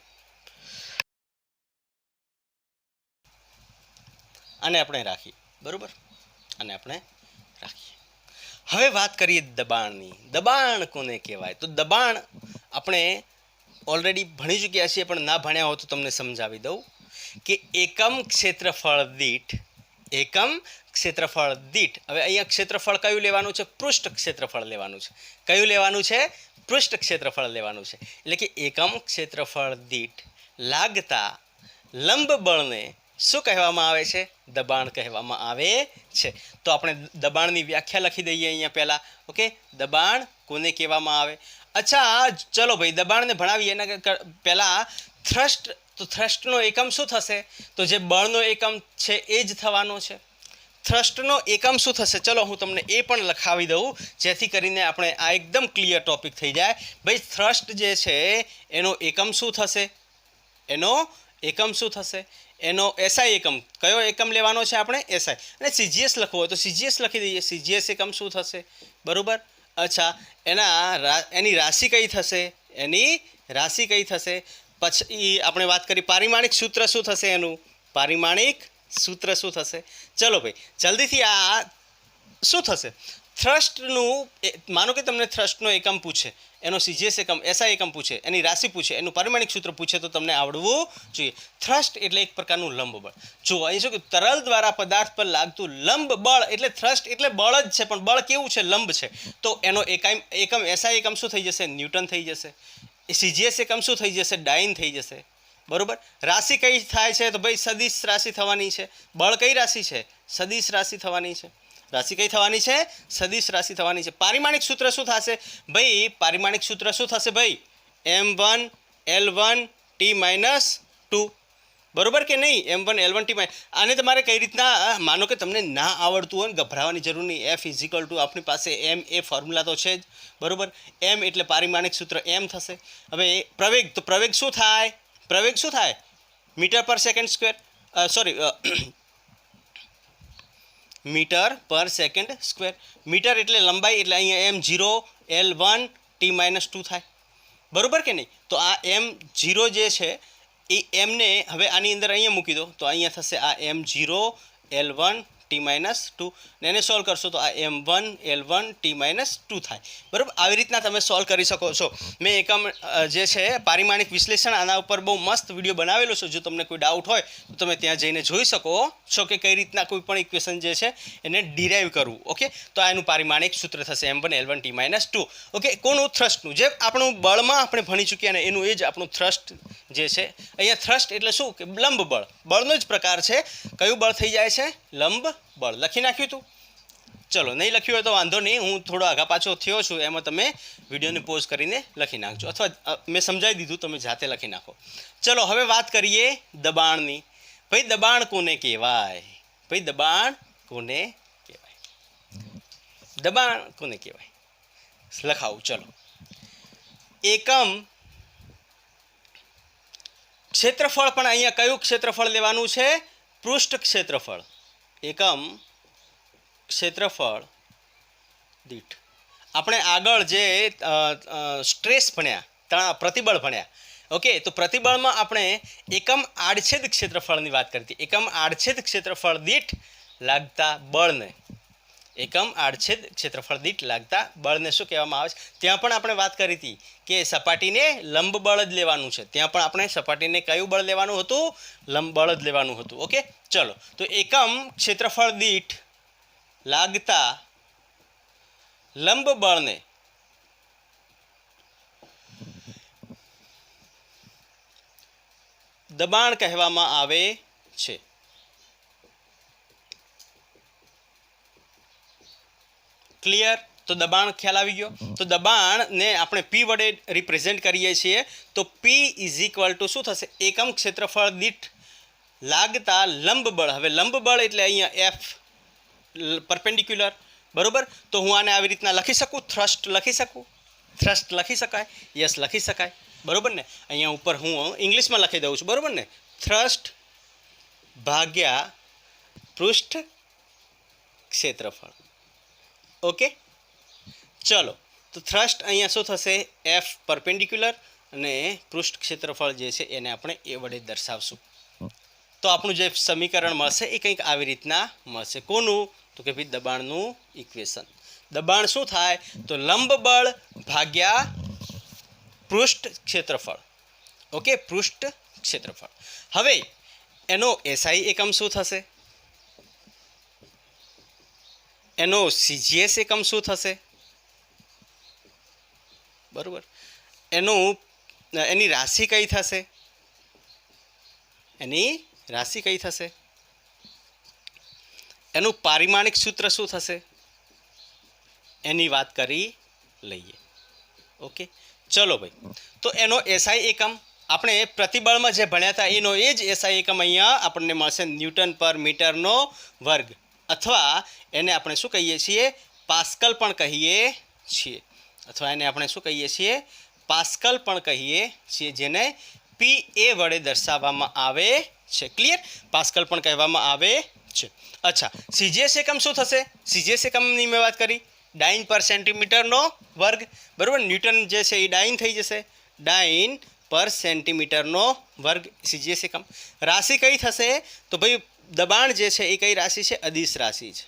આને આપણે રાખીએ, બરાબર? આને આપણે રાખીએ. હવે વાત કરીએ દબાણની. દબાણ કોને કહેવાય? તો દબાણ આપણે ઓલરેડી ભણી ચૂક્યા છીએ, પણ ના ભણ્યા હોય તો તમને સમજાવી દઉં કે એકમ ક્ષેત્રફળ દીઠ હવે અહીંયા ક્ષેત્રફળ કયું લેવાનું છે? પૃષ્ઠ ક્ષેત્રફળ લેવાનું છે. કયું લેવાનું છે? પૃષ્ઠ ક્ષેત્રફળ લેવાનું છે. એટલે કે એકમ ક્ષેત્રફળ દીઠ લાગતા લંબ બળને શું કહેવામાં આવે છે? દબાણ કહેવામાં આવે છે. તો આપણે દબાણની વ્યાખ્યા લખી દઈએ અહીંયા પહેલાં. ઓકે, દબાણ કોને કહેવામાં આવે? અચ્છા, ચલો ભાઈ, દબાણને ભણાવીએ એના પહેલાં થ્રસ્ટ. તો થ્રસ્ટનો એકમ શું થશે? તો જે બળનો એકમ છે એ જ થવાનો છે. થ્રસ્ટનો એકમ શું થશે? ચલો હું તમને એ પણ લખાવી દઉં, જેથી કરીને આપણે આ એકદમ ક્લિયર ટોપિક થઈ જાય. ભાઈ, થ્રસ્ટ જે છે એનો એકમ શું થશે? એનો એકમ શું થશે? એનો એસઆઈ એકમ. કયો એકમ લેવાનો છે આપણે? એસઆઈ. અને સીજીએસ લખવો હોય તો સીજીએસ લખી દઈએ. સીજીએસ એકમ શું થશે? બરાબર. અચ્છા, એની રાશિ કઈ થશે? એની રાશિ કઈ થશે? પછી આપણે વાત કરી પારિમાણિક સૂત્ર શું થશે એનું? પારિમાણિક સૂત્ર શું થશે? ચલો ભાઈ, જલ્દીથી આ શું થશે? થ્રસ્ટનું માનો કે તમને થ્રસ્ટનો એકમ પૂછે, એનો સીજીએસ એકમ, એસઆઈ એકમ પૂછે, એની રાશિ પૂછે, એનું પારિમાણિક સૂત્ર પૂછે, તો તમને આવડવું જોઈએ. થ્રસ્ટ એટલે એક પ્રકારનું લંબ બળ. જો અહીં શું કે તરલ દ્વારા પદાર્થ પર લાગતું લંબ બળ એટલે થ્રસ્ટ એટલે બળ જ છે, પણ બળ કેવું છે? લંબ છે. તો એનો એકમ એસઆઈ એકમ શું થઈ જશે? ન્યૂટન થઈ જશે. સીજીએસ એકમ શું થઈ જશે? ડાઇન થઈ જશે. બરોબર. રાશિ કઈ થાય છે? તો ભાઈ સદિશ રાશિ થવાની છે. બળ કઈ રાશિ છે? સદિશ રાશિ થવાની છે. રાશિ કઈ થવાની છે? સદિશ રાશિ થવાની છે. પારિમાણિક સૂત્ર શું થશે? ભાઈ, પારિમાણિક સૂત્ર શું થશે ભાઈ? m1 l1 t-2. બરોબર કે નહીં? m1 l1 t-. આને તમારે કઈ રીતના, માનો કે તમને ના આવડતું હોય, ગભરાવાની જરૂર નહીં. f ઇઝ ઇક્વલ ટુ આપણી પાસે m એ ફોર્મ્યુલા તો છે જ, બરોબર. m એટલે પારિમાણિક સૂત્ર m થશે. હવે પ્રવેગ, તો પ્રવેગ શું થાય? પ્રવેગ શું થાય? મીટર પર સેકન્ડ સ્ક્વેર, મીટર પર સેકન્ડ સ્ક્વેર. મીટર એટલે લંબાઈ, એટલે અહીંયા m0 l1 t-2 થાય. બરોબર કે નહીં? તો આ m0 જે છે એ એમને હવે આની અંદર અહીંયા મૂકી દો, તો અહીંયા થશે આ m0 l1 T-2 ને એને સોલ્વ કરશો તો આ M1 L1 T-2 થાય બરાબર। આવી રીતના તમે સોલ્વ કરી શકો છો। મેં એકમ જે છે પારિમાણિક વિશ્લેષણ આના ઉપર બહુ મસ્ત વિડીયો બનાવેલો છે। જો તમને કોઈ ડાઉટ હોય તો તમે ત્યાં જઈને જોઈ શકો છો કે કઈ રીતના કોઈ પણ ઇક્વેશન જે છે એને ડિરાઈવ કરવું। ઓકે, તો આ એનું પારિમાણિક સૂત્ર થશે M1 L1 T-2। ઓકે, કોનું થ્રસ્ટનું, જે આપણું બળમાં આપણે ભણી ચૂક્યા ને એનું એ જ આપણું થ્રસ્ટ જે છે। અહીંયા થ્રસ્ટ એટલે શું કે લંબ બળ, બળનો જ પ્રકાર છે। કયું બળ થઈ જાય છે? લંબ બળ। લખી નાખ્યું તું? ચલો, નહીં લખ્યું હોય તો વાંધો નહીં, હું થોડો આગા પાછો થયો છું, એમાં તમે વિડીયોને પોઝ કરીને લખી નાખજો, અથવા મેં સમજાવી દીધું, તમે જાતે લખી નાખો। ચલો, હવે વાત કરીએ દબાણની। ભાઈ દબાણ કોને કહેવાય? ભાઈ દબાણ કોને કહેવાય? દબાણ કોને કહેવાય લખાવું। ચલો, એકમ ક્ષેત્રફળ, પણ અહીંયા કયું ક્ષેત્રફળ લેવાનું છે? પૃષ્ઠ ક્ષેત્રફળ। એકમ ક્ષેત્રફળ દીઠ આપણે આગળ જે સ્ટ્રેસ ભણ્યા, પ્રતિબળ ભણ્યા। ઓકે, તો પ્રતિબળમાં આપણે એકમ આડછેદ ક્ષેત્રફળની વાત કરી હતી। એકમ આડછેદ ક્ષેત્રફળ દીઠ લાગતા બળને, એકમ આડછેદ ક્ષેત્રફળ દીઠ લાગતા બળને શું કહેવામાં આવે છે? ત્યાં પણ આપણે વાત કરી હતી કે સપાટીને લંબ બળ જ લેવાનું છે। ત્યાં પણ આપણે સપાટીને કયું બળ લેવાનું હતું? લંબ બળ જ લેવાનું હતું। ઓકે, ચલો, તો એકમ ક્ષેત્રફળ દીઠ લાગતા લંબ બળને દબાણ કહેવામાં આવે છે। ક્લિયર? તો દબાણ ખ્યાલ આવી ગયો। તો દબાણને આપણે P વડે રિપ્રેઝેન્ટ કરીએ છીએ, તો P = શું થશે? એકમ ક્ષેત્રફળ દીઠ લાગતા લંબ બળ। હવે લંબ બળ એટલે અહીંયા F પરપેન્ડિક્યુલર, બરોબર। તો હું આને આવી રીતના લખી શકું, થ્રસ્ટ લખી શકું? થ્રસ્ટ લખી શકાય? યસ, લખી શકાય, બરોબર ને। અહીંયા ઉપર હું ઇંગ્લિશમાં લખી દઉં છું, બરોબર ને? થ્રસ્ટ ભાગ્યા પૃષ્ઠ ક્ષેત્રફળ। ઓકે, ચલો, તો થ્રસ્ટ અહીંયા શું થશે? F પરપેન્ડિક્યુલર, અને પૃષ્ઠ ક્ષેત્રફળ જે છે એને આપણે એ વડે દર્શાવશું। તો આપણું જે સમીકરણ મળશે એ કંઈક આવી રીતના મળશે। કોનું? તો કે ભાઈ દબાણનું ઇક્વેશન। દબાણ શું થાય? તો લંબ બળ ભાગ્યા પૃષ્ઠ ક્ષેત્રફળ। ઓકે, પૃષ્ઠ ક્ષેત્રફળ। હવે એનો SI એકમ શું થશે? એનો CGS એકમ શું થશે? બરોબર, એની રાશિ કઈ થશે? એની રાશિ કઈ થશે? એનું પારિમાણિક સૂત્ર શું થશે? એની વાત કરી લઈએ। ઓકે, ચલો ભાઈ, તો એનો SI એકમ આપણે પ્રતિબળમાં જે ભણ્યા હતા એનો એ જ SI એકમ અહીંયા આપણને મળશે ન્યૂટન પર મીટરનો વર્ગ, અથવા એને આપણે શું કહીએ છીએ? પાસ્કલ પણ કહીએ છીએ, અથવા એને આપણે શું કહીએ છીએ? પાસ્કલ પણ કહીએ છીએ, જેને PA વડે દર્શાવવામાં આવે છે। ક્લિયર? પાસ્કલ પણ કહેવામાં આવે છે। અચ્છા, CGS એકમ શું થશે? CGS એકમની મેં વાત કરી, ડાઇન પર સેન્ટીમીટરનો વર્ગ, બરાબર। ન્યૂટન જે છે એ ડાઇન થઈ જશે, ડાઇન પર સેન્ટીમીટરનો વર્ગ CGS એકમ। રાશિ કઈ થશે? તો ભાઈ દબાણ જે છે એ કઈ રાશિ છે? અદિશ રાશિ છે।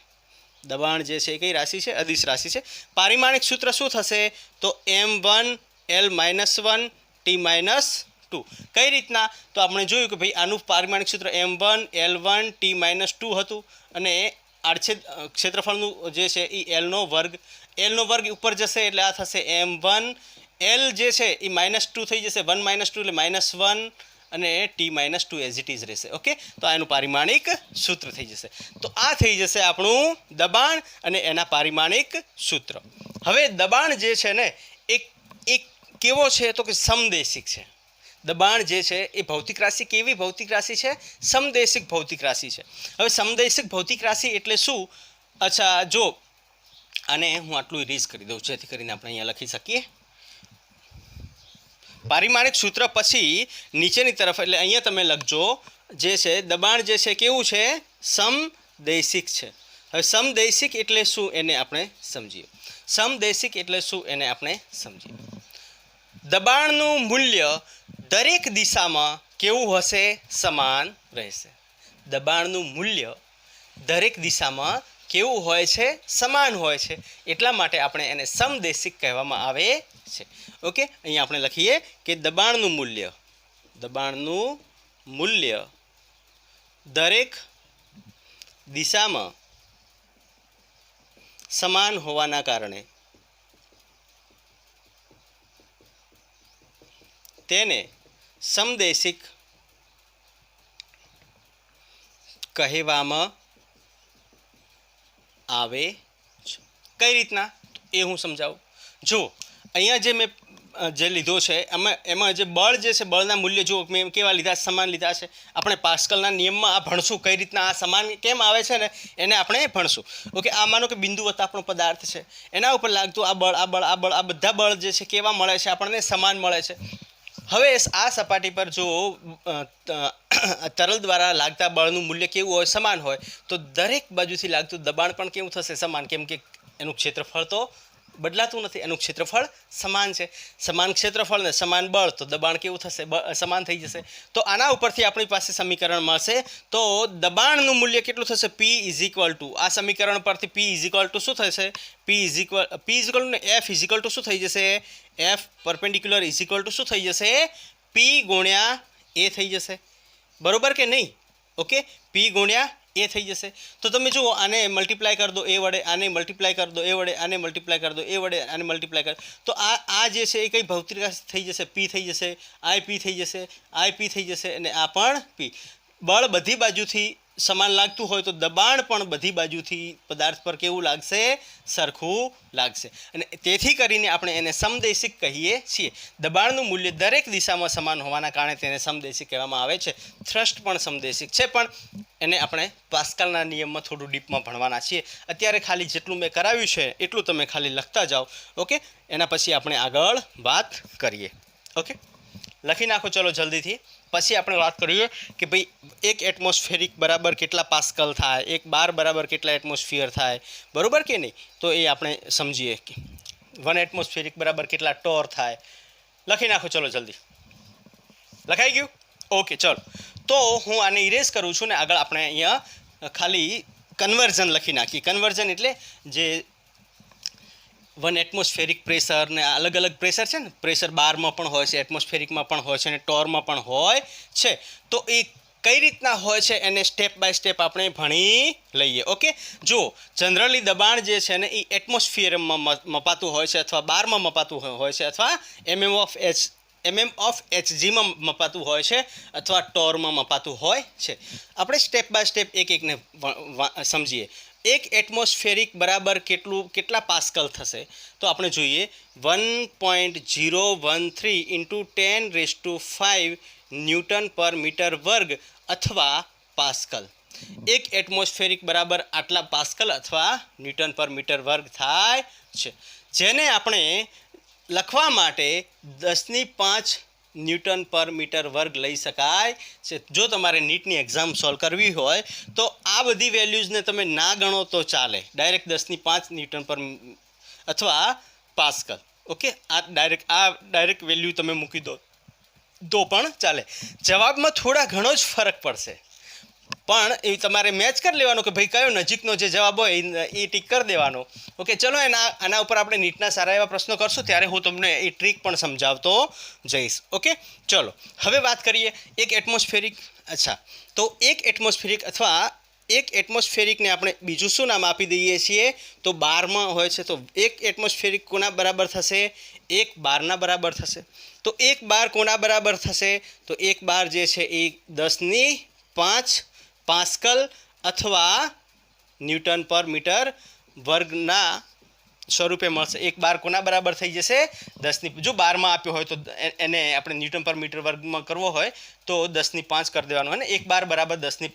દબાણ જે છે એ કઈ રાશિ છે? અદિશ રાશિ છે। પારિમાણિક સૂત્ર શું થશે? તો M1 L-1 T-2। કઈ રીતના? તો આપણે જોયું કે ભાઈ આનું પારિમાણિક સૂત્ર M1 L1 T-2 હતું, અને આડછેદ ક્ષેત્રફળનું જે છે એ L નો વર્ગ, L નો વર્ગ ઉપર જશે એટલે આ થશે M1 L જે છે એ -2 થઈ જશે, 1 - 2 એટલે -1, અને T-2 એઝ ઇટ ઇઝ રહેશે। ઓકે, તો આ એનું પારિમાણિક સૂત્ર થઈ જશે। તો આ થઈ જશે આપણું દબાણ અને એના પારિમાણિક સૂત્ર। હવે દબાણ જે છે ને એ કેવો છે? તો કે સમદેશિક છે। દબાણ જે છે એ ભૌતિક રાશિ, કેવી ભૌતિક રાશિ છે? સમદેશિક ભૌતિક રાશિ છે। હવે સમદેશિક ભૌતિક રાશિ એટલે શું? અચ્છા, જો આને હું આટલું રીઝ કરી દઉં જેથી કરીને આપણે અહીંયા લખી શકીએ। પારિમાણિક સૂત્ર પછી નીચેની તરફ, એટલે અહીંયા તમે લખજો જે છે દબાણ જે છે કેવું છે? સમદેશિક છે। હવે સમદેશિક એટલે શું એને આપણે સમજીએ। સમદેશિક એટલે શું એને આપણે સમજીએ। દબાણનું મૂલ્ય દરેક દિશામાં કેવું હશે? સમાન રહેશે। દબાણનું મૂલ્ય દરેક દિશામાં કેવું હોય છે? સમાન હોય છે. એટલા માટે આપણે એને સમદેશિક કહેવામાં આવે છે. ઓકે, અહીંયા આપણે લખીએ કે દબાણનું મૂલ્ય દરેક દિશામાં સમાન હોવાના કારણે તેને સમદેશિક કહેવામાં આવે છે. કઈ રીતના એ હું સમજાવું. જો અહીંયા જે મેં જે લીધો છે એમાં જે બળ જે છે, બળના મૂલ્ય જો મેં કેવા લીધા? સમાન લીધા છે. આપણે પાસ્કલના નિયમમાં આ ભણશું કઈ રીતના આ સમાન કેમ આવે છે ને એને આપણે ભણશું. ઓકે, આ માનો કે બિંદુ વત્તા આપણો પદાર્થ છે, એના ઉપર લાગતું આ બળ આ બધા બળ જે છે કેવા મળે છે? આપણને સમાન મળે છે. હવે આ સપાટી પર જો તરલ દ્વારા લાગતા બળનું મૂલ્ય કેવું હોય? સમાન હોય. તો દરેક બાજુથી લાગતું દબાણ પણ કેવું થશે? સમાન. કેમ કે એનું ક્ષેત્રફળ તો બદલાતું નથી, એનું ક્ષેત્રફળ સમાન છે. સમાન ક્ષેત્રફળ ને સમાન બળ, તો દબાણ કેવું થશે? સમાન થઈ જશે. તો આના ઉપરથી આપણી પાસે સમીકરણ મળશે. તો દબાણનું મૂલ્ય કેટલું થશે? P ઇઝ ઇક્વલ ટુ, આ સમીકરણ પરથી P ઇઝ ઇક્વલ ટુ શું થશે? P ઇઝ ઇક્વલ ને F ઇઝ ઇક્વલ ટુ શું થઈ જશે? F perpendicular is equal two શું થઈ જશે? P ગુણ્યા A થઈ જશે. બરોબર કે નહીં? ઓકે, P ગુણ્યા એ થઈ જશે. તો તમે જુઓ, આને મલ્ટીપ્લાય કરી દો એ વડે, આને મલ્ટીપ્લાય કરી દો એ વડે, આને મલ્ટીપ્લાય કરી દો એ વડે, આને મલ્ટીપ્લાય કરી, તો આ જે છે એ કઈ ભૌતિક થઈ જશે? P થઈ જશે. આઈ P થઈ જશે, આઈ P થઈ જશે, અને આ પણ P. બળ બધી બાજુથી સમાન લાગતું હોય તો દબાણ પણ બધી બાજુથી પદાર્થ પર કેવું લાગશે? સરખું લાગશે. અને તેથી કરીને આપણે એને સમદેશિક કહીએ છીએ. દબાણનું મૂલ્ય દરેક દિશામાં સમાન હોવાના કારણે તેને સમદેશિક કહેવામાં આવે છે. થ્રસ્ટ પણ સમદેશિક છે, પણ એને આપણે પાસ્કલના નિયમમાં થોડું ડીપમાં ભણવાના છીએ. અત્યારે ખાલી જેટલું મેં કરાવ્યું છે એટલું તમે ખાલી લખતા જાઓ. ઓકે, એના પછી આપણે આગળ વાત કરીએ. ઓકે, લખી નાખો ચલો જલ્દીથી. પછી આપણે વાત કરીએ કે ભાઈ એક એટમોસ્ફેરિક બરાબર કેટલા પાસ્કલ થાય, એક બાર બરાબર કેટલા એટમોસ્ફિયર થાય, બરાબર કે નહીં? તો એ આપણે સમજીએ કે 1 એટમોસ્ફેરિક બરાબર કેટલા ટોર થાય. લખી નાખો ચલો જલ્દી. લખાઈ ગયું? ઓકે, ચલો. તો હું આને ઇરેઝ કરું છું ને આગળ આપણે અહીંયા ખાલી કન્વર્ઝન લખી નાખીએ. કન્વર્ઝન એટલે જે 1 એટમોસ્ફેરિક પ્રેશર ને અલગ અલગ પ્રેશર છે ને, પ્રેશર બારમાં પણ હોય છે, એટમોસ્ફેરિકમાં પણ હોય છે, અને ટોરમાં પણ હોય છે. તો એ કઈ રીતના હોય છે એને સ્ટેપ બાય સ્ટેપ આપણે ભણી લઈએ. ઓકે, જો જનરલી દબાણ જે છે ને એ એટમોસ્ફિયરમાં મપાતું હોય છે, અથવા બારમાં મપાતું હોય છે, અથવા MM ઓફ HGમાં મપાતું હોય છે, અથવા ટોરમાં મપાતું હોય છે. આપણે સ્ટેપ બાય સ્ટેપ એકને સમજીએ. એક એટમોસ્ફેરિક બરાબર કેટલા પાસ્કલ થશે? તો આપણે જોઈએ 1.013 ઇન્ટુ 10⁵ ન્યૂટન પર મીટર વર્ગ અથવા પાસ્કલ. એક એટમોસ્ફેરિક બરાબર આટલા પાસ્કલ અથવા ન્યૂટન પર મીટર વર્ગ થાય છે, જેને આપણે લખવા માટે 10⁵ ન્યૂટન પર મીટર વર્ગ લઈ શકાય છે. જો તમારે નીટની એક્ઝામ સોલ્વ કરવી હોય તો આ બધી વેલ્યુઝને તમે ના ગણો તો ચાલે, ડાયરેક્ટ 10⁵ ન્યૂટન પર અથવા પાસ્કલ. ઓકે, આ ડાયરેક્ટ વેલ્યુ તમે મૂકી દો તો પણ ચાલે. જવાબમાં થોડા ઘણો જ ફરક પડશે, પણ એ તમારે મેચ કરી લેવાનો કે ભાઈ કયો નજીકનો જે જવાબ હોય એ ટીક કરી દેવાનો. ઓકે, ચલો આના ઉપર આપણે નીટના સારા એવા પ્રશ્નો કરશું ત્યારે હું તમને એ ટ્રીક પણ સમજાવતો જઈશ. ઓકે, ચલો હવે વાત કરીએ એક એટમોસ્ફેરિક. અચ્છા, તો એક એટમોસ્ફેરિક અથવા એક એટમોસ્ફેરિકને આપણે બીજું શું નામ આપી દઈએ છીએ? તો બારમાં હોય છે. તો એક એટમોસ્ફેરિક કોના બરાબર થશે? 1 બારના બરાબર થશે. તો 1 બાર કોના બરાબર થશે? તો 1 બાર જે છે એ 10⁵ પાસ્કલ અથવા ન્યૂટન પર મીટર વર્ગના સ્વરૂપે મળશે. 1 બાર કોના બરાબર થઈ જશે? 10 જો બારમાં આપ્યો હોય તો એને આપણે ન્યૂટન પર મીટર વર્ગમાં કરવો હોય તો 10⁵ કરી દેવાનો, અને 1 બાર બરાબર 10⁵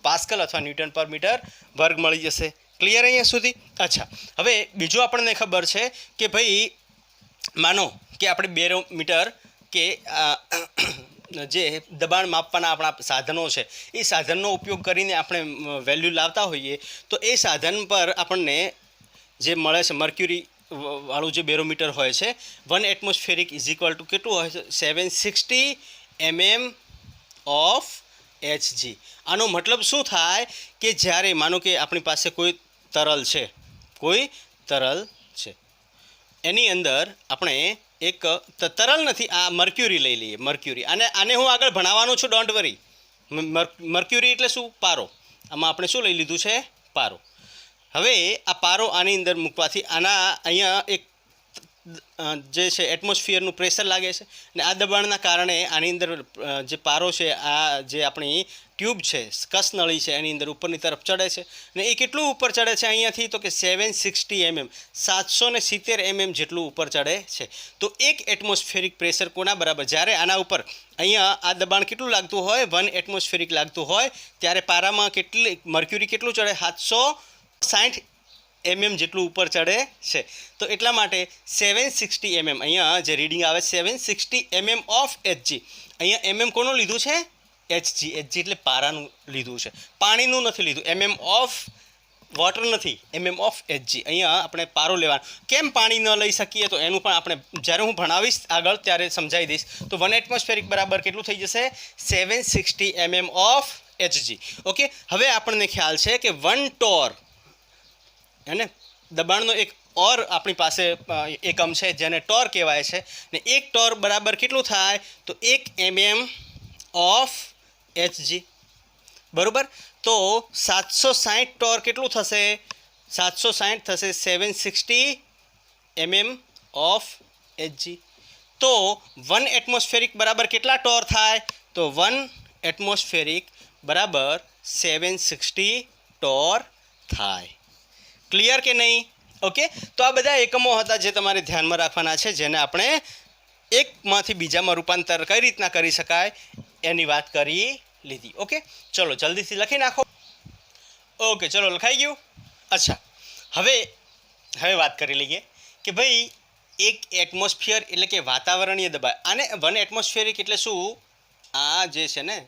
પાસ્કલ અથવા ન્યૂટન પર મીટર વર્ગ મળી જશે. ક્લિયર અહીંયા સુધી? અચ્છા, હવે બીજું આપણને ખબર છે કે ભાઈ માનો કે આપણે બેરોમીટર કે જે દબાણ માપવાના આપણા સાધનો છે એ સાધનનો ઉપયોગ કરીને આપણે વેલ્યુ લાવતા હોઈએ તો એ સાધન પર આપણને જે મળે છે મર્ક્યુરી વાળું જે બેરોમીટર હોય છે 1 એટમોસ્ફેરિક ઇઝ ઇક્વલ ટુ કેટલું હોય છે? 760 mm ઓફ એચજી. આનો મતલબ શું થાય કે જ્યારે માનો કે આપણી પાસે કોઈ તરલ છે, એની અંદર આપણે એક તરલ નથી, આ મર્ક્યુરી લઈ લઈએ. મર્ક્યુરી આને હું આગળ ભણાવવાનો છું, ડોન્ટ વરી. મર્ક્યુરી એટલે શું? પારો. આમાં આપણે શું લઈ લીધું છે? પારો. હવે આ પારો આની અંદર મૂકવાથી આના અહીંયા એક જે છે એટમોસ્ફિયરનું પ્રેશર લાગે છે, અને આ દબાણના કારણે આની અંદર જે પારો છે, આ જે આપણી ટ્યુબ છે, કસનળી છે, એની અંદર ઉપરની તરફ ચડે છે. અને એ કેટલું ઉપર ચડે છે અહીંયાથી? તો કે 760 mm, 770 mm જેટલું ઉપર ચડે છે. તો એક એટમોસ્ફેરિક પ્રેશર કોના બરાબર? જ્યારે આના ઉપર અહીંયા આ દબાણ કેટલું લાગતું હોય, 1 એટમોસ્ફેરિક લાગતું હોય, ત્યારે પારામાં મર્ક્યુરી કેટલું ચડે? 760 mm જેટલું ઉપર ચડે છે. તો એટલા માટે 760 mm અહીંયા જે રીડિંગ આવે 760 mm ઓફ એચજી. અહીંયા mm કોનું લીધું છે? એચજી. એચજી એટલે પારાનું લીધું છે, પાણીનું નથી લીધું. mm ઓફ વોટર નથી, mm ઓફ એચજી. અહીંયા આપણે પારો લેવાનો. કેમ પાણી ન લઈ શકીએ? તો એનું પણ આપણે જ્યારે હું ભણાવીશ આગળ ત્યારે સમજાવી દઈશ. તો 1 એટમોસ્ફેરિક બરાબર કેટલું થઈ જશે? 760 mm ઓફ એચજી. ઓકે, હવે આપણને ખ્યાલ છે કે 1 ટોર અને દબાણનો એક ઓર આપણી પાસે એકમ છે જેને ટોર કહેવાય છે. ને એક ટોર બરાબર કેટલું થાય? તો 1 mm ઓફ એચજી. બરાબર. તો 760 ટોર કેટલું થશે? 760 થશે 760 mm ઓફ એચજી. તો 1 એટમોસ્ફેરિક બરાબર કેટલા ટોર થાય? તો 1 એટમોસ્ફેરિક બરાબર 760 ટોર થાય. ક્લિયર કે નહીં? ઓકે, તો આ બધા એકમો હતા જે તમારે ધ્યાનમાં રાખવાના છે, જેને આપણે એકમાંથી બીજામાં રૂપાંતર કઈ રીતના કરી શકાય એની વાત કરી લીધી. ઓકે, ચલો જલ્દીથી લખી નાખો. ઓકે, ચલો લખાઈ ગયું. અચ્છા, હવે વાત કરી લઈએ કે ભાઈ એક એટમોસ્ફિયર એટલે કે વાતાવરણીય દબાણ. આને 1 એટમોસ્ફિયરિક એટલે શું? આ જે છે ને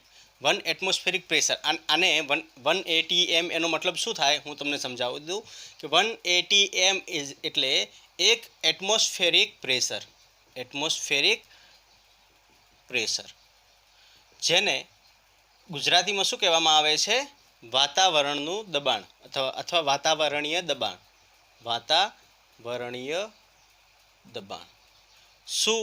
1 એટમોસ્ફેરિક પ્રેશર, આને 180 m એનો મતલબ શું થાય હું તમને સમજાવું દઉં કે 180 m એટલે એક એટમોસ્ફેરિક પ્રેશર, જેને ગુજરાતીમાં શું કહેવામાં આવે છે? વાતાવરણનું દબાણ અથવા વાતાવરણીય દબાણ. શું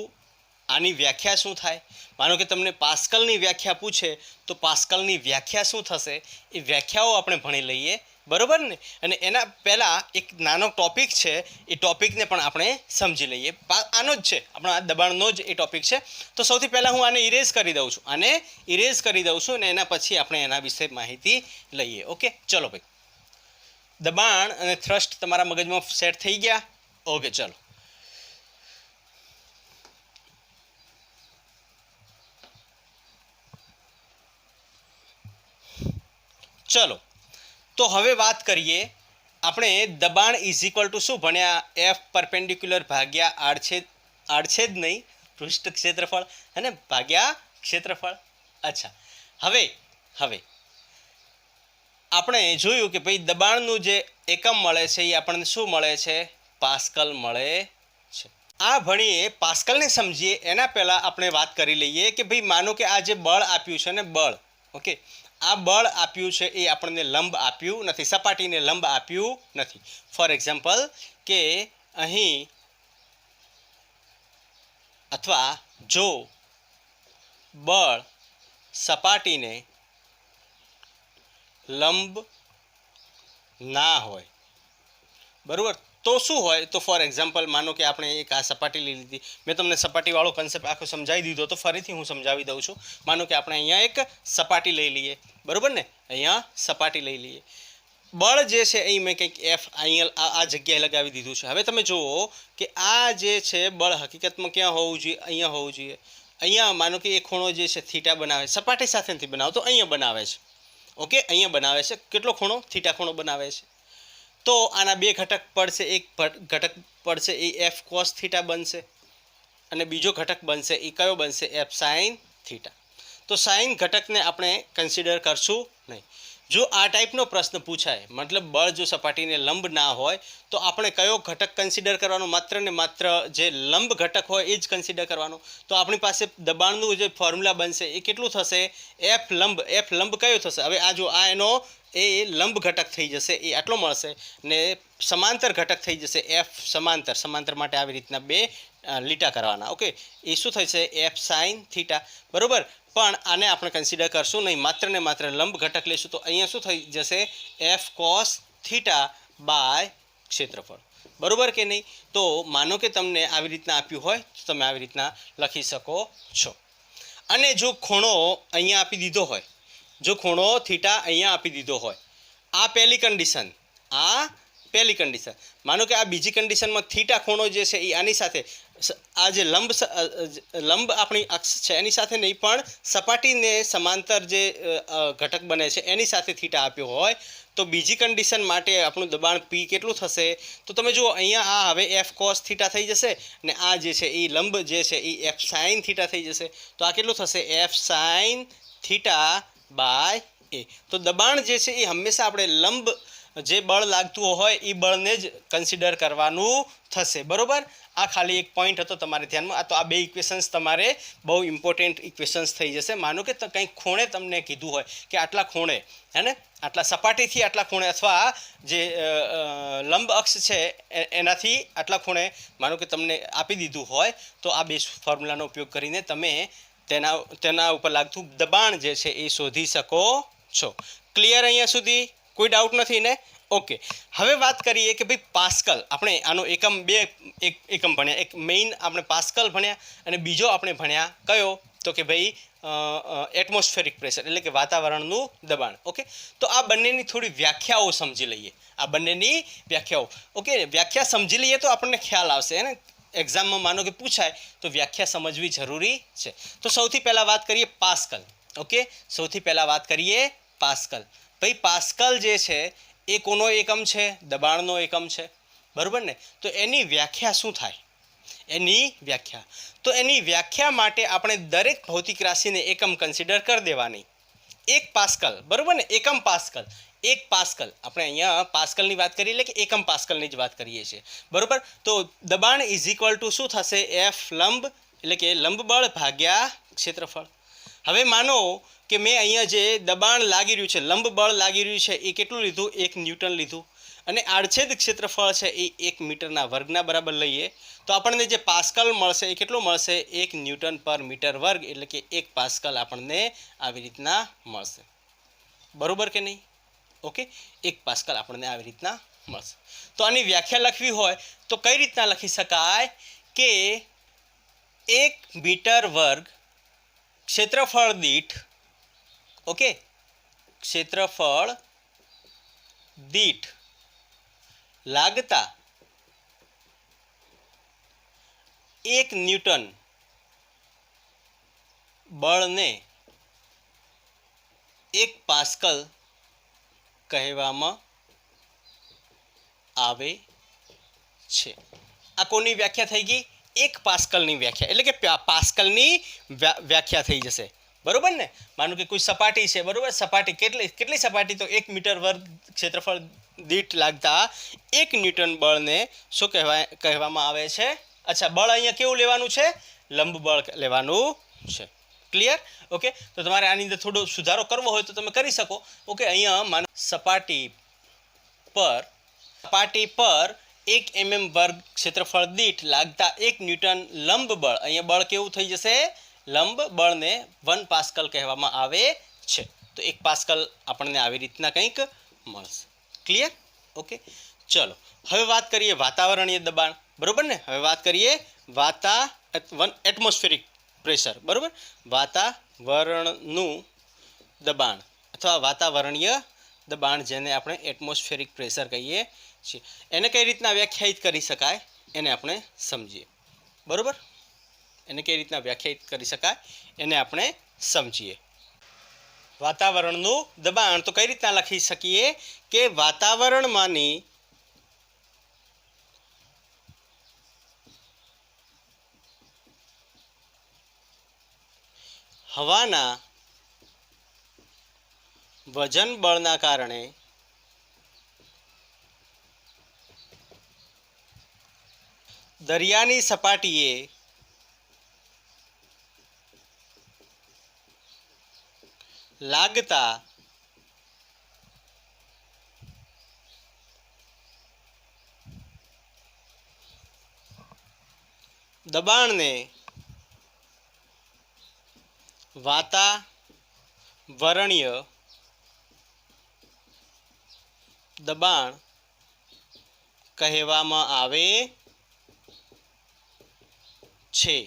આની વ્યાખ્યા શું થાય? માનો કે તમને પાસ્કલની વ્યાખ્યા પૂછે તો પાસ્કલની વ્યાખ્યા શું થશે? એ વ્યાખ્યાઓ આપણે ભણી લઈએ, બરાબર ને? અને એના પહેલાં એક નાનો ટોપિક છે, એ ટોપિકને પણ આપણે સમજી લઈએ. આનો જ છે, આપણા દબાણનો જ એ ટોપિક છે. તો સૌથી પહેલાં હું આને ઇરેઝ કરી દઉં છું, અને એના પછી આપણે એના વિશે માહિતી લઈએ. ઓકે, ચલો ભાઈ. દબાણ અને થ્રસ્ટ તમારા મગજમાં સેટ થઈ ગયા? ઓકે, ચલો. ચલો, તો હવે વાત કરીએ આપણે. દબાણ ઇઝ ઇક્વલ ટુ શું ભણ્યા? એફ પરપેન્ડિક્યુલર ભાગ્યા આડછેદ નહીં, પૃષ્ઠ ક્ષેત્રફળ, હે ને, ભાગ્યા ક્ષેત્રફળ. અચ્છા, હવે આપણે જોયું કે ભાઈ દબાણનું જે એકમ મળે છે એ આપણને શું મળે છે? પાસ્કલ મળે છે. આ ભણીએ, પાસ્કલને સમજીએ એના પહેલાં આપણે વાત કરી લઈએ કે ભાઈ માનો કે આ જે બળ આપ્યું છે ને, બળ, ઓકે, આ બળ આપ્યું છે એ આપણને લંબ આપ્યું નથી, સપાટીને લંબ આપ્યું નથી. ફોર એક્ઝામ્પલ કે અહીં અથવા જો બળ સપાટીને લંબ ના હોય, બરાબર, તો શું હોય? તો ફોર એક્ઝામ્પલ માનો કે આપણે એક આ સપાટી લઈ લીધી. મેં તમને સપાટીવાળો કન્સેપ્ટ આખો સમજાવી દીધો, તો ફરીથી હું સમજાવી દઉં છું. માનો કે આપણે અહીંયા એક સપાટી લઈ લઈએ, બરાબર ને? અહીંયા સપાટી લઈ લઈએ. બળ જે છે અહીં મેં કંઈક એફ અહીંયા આ જગ્યાએ લગાવી દીધું છે. હવે તમે જુઓ કે આ જે છે બળ હકીકતમાં ક્યાં હોવું જોઈએ? અહીંયા હોવું જોઈએ. અહીંયા માનો કે એ ખૂણો જે છે થીટા બનાવે, સપાટી સાથે નથી બનાવતો, અહીંયા બનાવે છે. ઓકે, અહીંયા બનાવે છે. કેટલો ખૂણો? થીટા ખૂણો બનાવે છે. તો આના બે ઘટક પડશે. એક ઘટક પડશે એ એફ કોસ થીટા બનશે, અને બીજો ઘટક બનશે એ કયો બનશે? F sine theta. તો સાઇન ઘટકને આપણે કન્સિડર કરશું નહીં. જો આ ટાઈપનો પ્રશ્ન પૂછાય, મતલબ બળ જો સપાટીને લંબ ના હોય તો આપણે કયો ઘટક કન્સિડર કરવાનો? માત્ર ને માત્ર જે લંબ ઘટક હોય એ જ કન્સિડર કરવાનો. તો આપણી પાસે દબાણનું જે ફોર્મ્યુલા બનશે એ કેટલું થશે? એફ લંબ. એફ લંબ કયો થશે? હવે આ જો આ એનો એ લંબ ઘટક થઈ જશે, એ આટલો મળશે. ને સમાંતર ઘટક થઈ જશે એફ સમાંતર. સમાંતર માટે આવી રીતના બે લીટા કરવાના. ઓકે, એ શું થશે? F sine theta. બરોબર. પણ આને આપણે કન્સિડર કરશું નહીં, માત્ર ને માત્ર લંબ ઘટક લઈશું. તો અહીંયા શું થઈ જશે? એફ કોસ થીટા બાય ક્ષેત્રફળ. બરોબર કે નહીં? તો માનો કે તમને આવી રીતના આપ્યું હોય તો તમે આવી રીતના લખી શકો છો. અને જો ખૂણો અહીંયા આપી દીધો હોય, જો ખૂણો થીટા અહીંયા આપી દીધો હોય, આ પહેલી કન્ડિશન, આ પહેલી કન્ડિશન. માનો કે આ બીજી કન્ડિશનમાં થીટા ખૂણો જે છે એ આની સાથે, આ જે લંબ આપણી અક્ષ છે એની સાથે નહીં, પણ સપાટીને સમાંતર જે ઘટક બને છે એની સાથે થીટા આપ્યો હોય, તો બીજી કન્ડિશન માટે આપણું દબાણ પી કેટલું થશે? તો તમે જુઓ અહીંયા આ હવે એફ કોસ થીટા થઈ જશે, ને આ જે છે એ લંબ જે છે એ એફ સાઇન થીટા થઈ જશે. તો આ કેટલું થશે? એફ સાઇન થીટા બાય એ. તો દબાણ જે છે એ હંમેશા આપણે લંબ જે બળ લાગતું હોય એ બળને જ કન્સિડર કરવાનું થશે. બરોબર. આ ખાલી એક પોઈન્ટ હતો તમારે ધ્યાનમાં. આ તો આ બે ઇક્વેશન્સ તમારે બહુ ઇમ્પોર્ટન્ટ ઇક્વેશન્સ થઈ જશે. માનો કે કંઈક ખૂણે તમને કીધું હોય કે આટલા ખૂણે, હે ને, આટલા સપાટીથી આટલા ખૂણે, અથવા જે લંબ અક્ષ છે એનાથી આટલા ખૂણે માનો કે તમને આપી દીધું હોય, તો આ બે ફોર્મ્યુલાનો ઉપયોગ કરીને તમે તેના ઉપર લાગતું દબાણ જે છે એ શોધી શકો છો. ક્લિયર અહીંયા સુધી? કોઈ ડાઉટ નથી ને? ઓકે, હવે વાત કરીએ કે ભાઈ પાસ્કલ. આપણે આનો એકમ એકમ ભણ્યા. એક મેઇન આપણે પાસ્કલ ભણ્યા અને બીજો આપણે ભણ્યા કયો? તો કે ભાઈ એટમોસ્ફેરિક પ્રેશર, એટલે કે વાતાવરણનું દબાણ. ઓકે, તો આ બંનેની થોડી વ્યાખ્યાઓ સમજી લઈએ. આ બંનેની વ્યાખ્યાઓ. ઓકે, વ્યાખ્યા સમજી લઈએ તો આપણને ખ્યાલ આવશે, હે ને. એક્ઝામમાં માનો કે પૂછાય તો વ્યાખ્યા સમજવી જરૂરી છે. તો સૌથી પહેલાં વાત કરીએ પાસ્કલ. ઓકે, સૌથી પહેલાં વાત કરીએ પાસ્કલ. ભાઈ પાસ્કલ જે છે એ કોનો એકમ છે? દબાણનો એકમ છે. બરાબર ને? તો એની વ્યાખ્યા શું થાય? એની વ્યાખ્યા માટે આપણે દરેક ભૌતિક રાશિને એકમ કન્સિડર કરી દેવાની. એક પાસ્કલ, બરાબર ને? એકમ પાસ્કલ. એક પાસ્કલ. આપણે અહીંયા પાસ્કલની વાત કરીએ એટલે કે એકમ પાસ્કલની જ વાત કરીએ છીએ. બરાબર. તો દબાણ ઇઝ ઇક્વલ ટુ શું થશે? એફ લંબ, એટલે કે લંબ બળ ભાગ્યા ક્ષેત્રફળ. હવે માનો કે મેં અહીંયા જે દબાણ લાગી રહ્યું છે, લંબ બળ લાગી રહ્યું છે, એ કેટલું લીધું? 1 ન્યૂટન લીધું. અને આડછેદ ક્ષેત્રફળ છે એ 1 મીટરના વર્ગના બરાબર લઈએ તો આપણને જે પાસ્કલ મળશે એ કેટલું મળશે? 1 ન્યૂટન પર મીટર વર્ગ, એટલે કે 1 પાસ્કલ આપણને આવી રીતના મળશે. બરોબર કે નહીં? ઓકે, 1 પાસ્કલ આપણને આવી રીતના મળશે. તો આની વ્યાખ્યા લખવી હોય તો કઈ રીતના લખી શકાય? કે 1 મીટર વર્ગ ક્ષેત્રફળ દીઠ, ઓકે, ક્ષેત્રફળ દીઠ લાગતા 1 ન્યૂટન બળને 1 પાસ્કલ કહેવામાં આવે છે. આ કોની વ્યાખ્યા થઈ ગઈ? 1 પાસ્કલની વ્યાખ્યા, એટલે કે પાસ્કલની વ્યાખ્યા થઈ જશે. બરોબર ને? માનો કે કોઈ સપાટી છે, બરોબર? સપાટી કેટલી સપાટી? તો 1 મીટર વર્ગ ક્ષેત્રફળ દીઠ લાગતા 1 ન્યૂટન બળને શું કહેવામાં આવે છે? અચ્છા, બળ અહીંયા કેવું લેવાનું છે? લંબ બળ લેવાનું છે. ક્લિયર? ઓકે, તો તમારે આની અંદર થોડો સુધારો કરવો હોય તો તમે કરી શકો. ઓકે, અહીંયા માનો સપાટી પર 1 mm વર્ગ ક્ષેત્રફળ દીઠ લાગતા 1 ન્યૂટન લંબ બળ, અહીંયા બળ કેવું થઈ જશે? લંબ બળને 1 પાસ્કલ કહેવામાં આવે છે. તો 1 પાસ્કલ આપણને આવી રીતના કંઈક મળશે. ક્લિયર? ઓકે, ચલો હવે વાત કરીએ વાતાવરણીય દબાણ. બરોબર ને? હવે વાત કરીએ એટમોસ્ફેરિક પ્રેશર. બરોબર? વાતાવરણનું દબાણ અથવા વાતાવરણીય દબાણ, જેને આપણે એટમોસ્ફેરિક પ્રેશર કહીએ છીએ, એને કઈ રીતના વ્યાખ્યાયિત કરી શકાય એને આપણે સમજીએ. બરોબર? એને કઈ રીતના વ્યાખ્યાયિત કરી શકાય એને આપણે સમજીએ. વાતાવરણનું દબાણ તો કઈ રીતના લખી શકીએ? કે વાતાવરણમાંની હવાના વજન બળના કારણે દરિયાની સપાટીએ લાગતા દબાણને વાતાવરણીય દબાણ કહેવામાં આવે છે.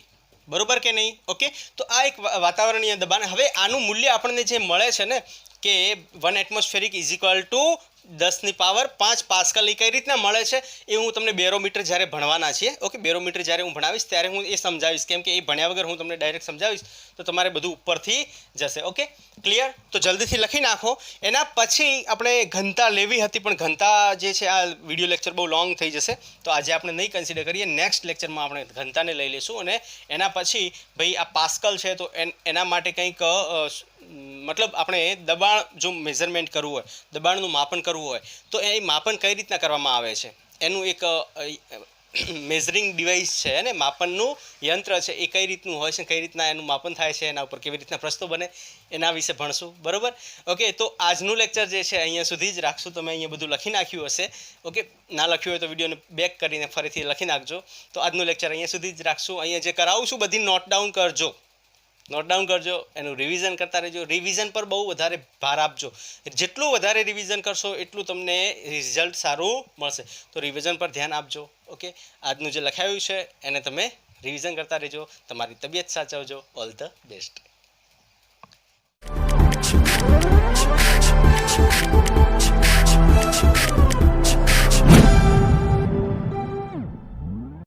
બરોબર કે નહીં? ઓકે, તો આ એક વાતાવરણીય દબાણ. હવે આનું મૂલ્ય આપણને જે મળે છે ને કે 1 atmospheric is equal to 10⁵ pascal. એ કઈ રીતના મળે છે એ હું તમને બેરોમીટર જ્યારે ભણવાના છીએ, ઓકે, બેરોમીટર જ્યારે હું ભણાવીશ ત્યારે હું એ સમજાવીશ, કેમ કે એ ભણ્યા વગર હું તમને ડાયરેક્ટ સમજાવીશ તો તમારે બધું ઉપરથી જશે. Okay, clear? તો જલ્દીથી લખી નાખો. એના પછી આપણે ઘનતા લેવી હતી, પણ ઘનતા જે છે આ વિડીયો લેક્ચર બહુ લોંગ થઈ જશે, તો આજે આપણે નહીં કન્સિડર કરીએ. નેક્સ્ટ લેક્ચરમાં આપણે ઘનતાને લઈ લઈશું અને એના પછી ભાઈ આ પાસ્કલ છે તો એના માટે કંઈક મતલબ આપણે દબાણ જો મેઝરમેન્ટ કરવું હોય, દબાણનું માપન કરવું હોય તો એ માપન કઈ રીતના કરવામાં આવે છે એનું એક મેઝરિંગ ડિવાઇસ છે અને માપનનું યંત્ર છે એ કઈ રીતનું હોય છે, કઈ રીતના એનું માપન થાય છે, એના ઉપર કેવી રીતના પ્રશ્નો બને એના વિશે ભણશું. બરાબર? ઓકે, તો આજનું લેક્ચર જે છે અહીંયા સુધી જ રાખશું. તમે અહીંયા બધું લખી નાખ્યું હશે. ઓકે, ના લખ્યું હોય તો વિડીયોને બેક કરીને ફરીથી લખી નાખજો. તો આજનું લેક્ચર અહીંયા સુધી જ રાખશું. અહીંયા જે કરાવું છું બધી નોટ ડાઉન કરજો, એનું રિવિઝન કરતા રહેજો. રિવિઝન પર બહુ વધારે ભાર આપજો. જેટલું વધારે રિવિઝન કરશો એટલું તમને રિઝલ્ટ સારું મળશે. તો રિવિઝન પર ધ્યાન આપજો. ઓકે, આજનું જે લખાયું છે એને તમે રિવિઝન કરતા રહેજો. તમારી તબિયત સાચવજો. All the best.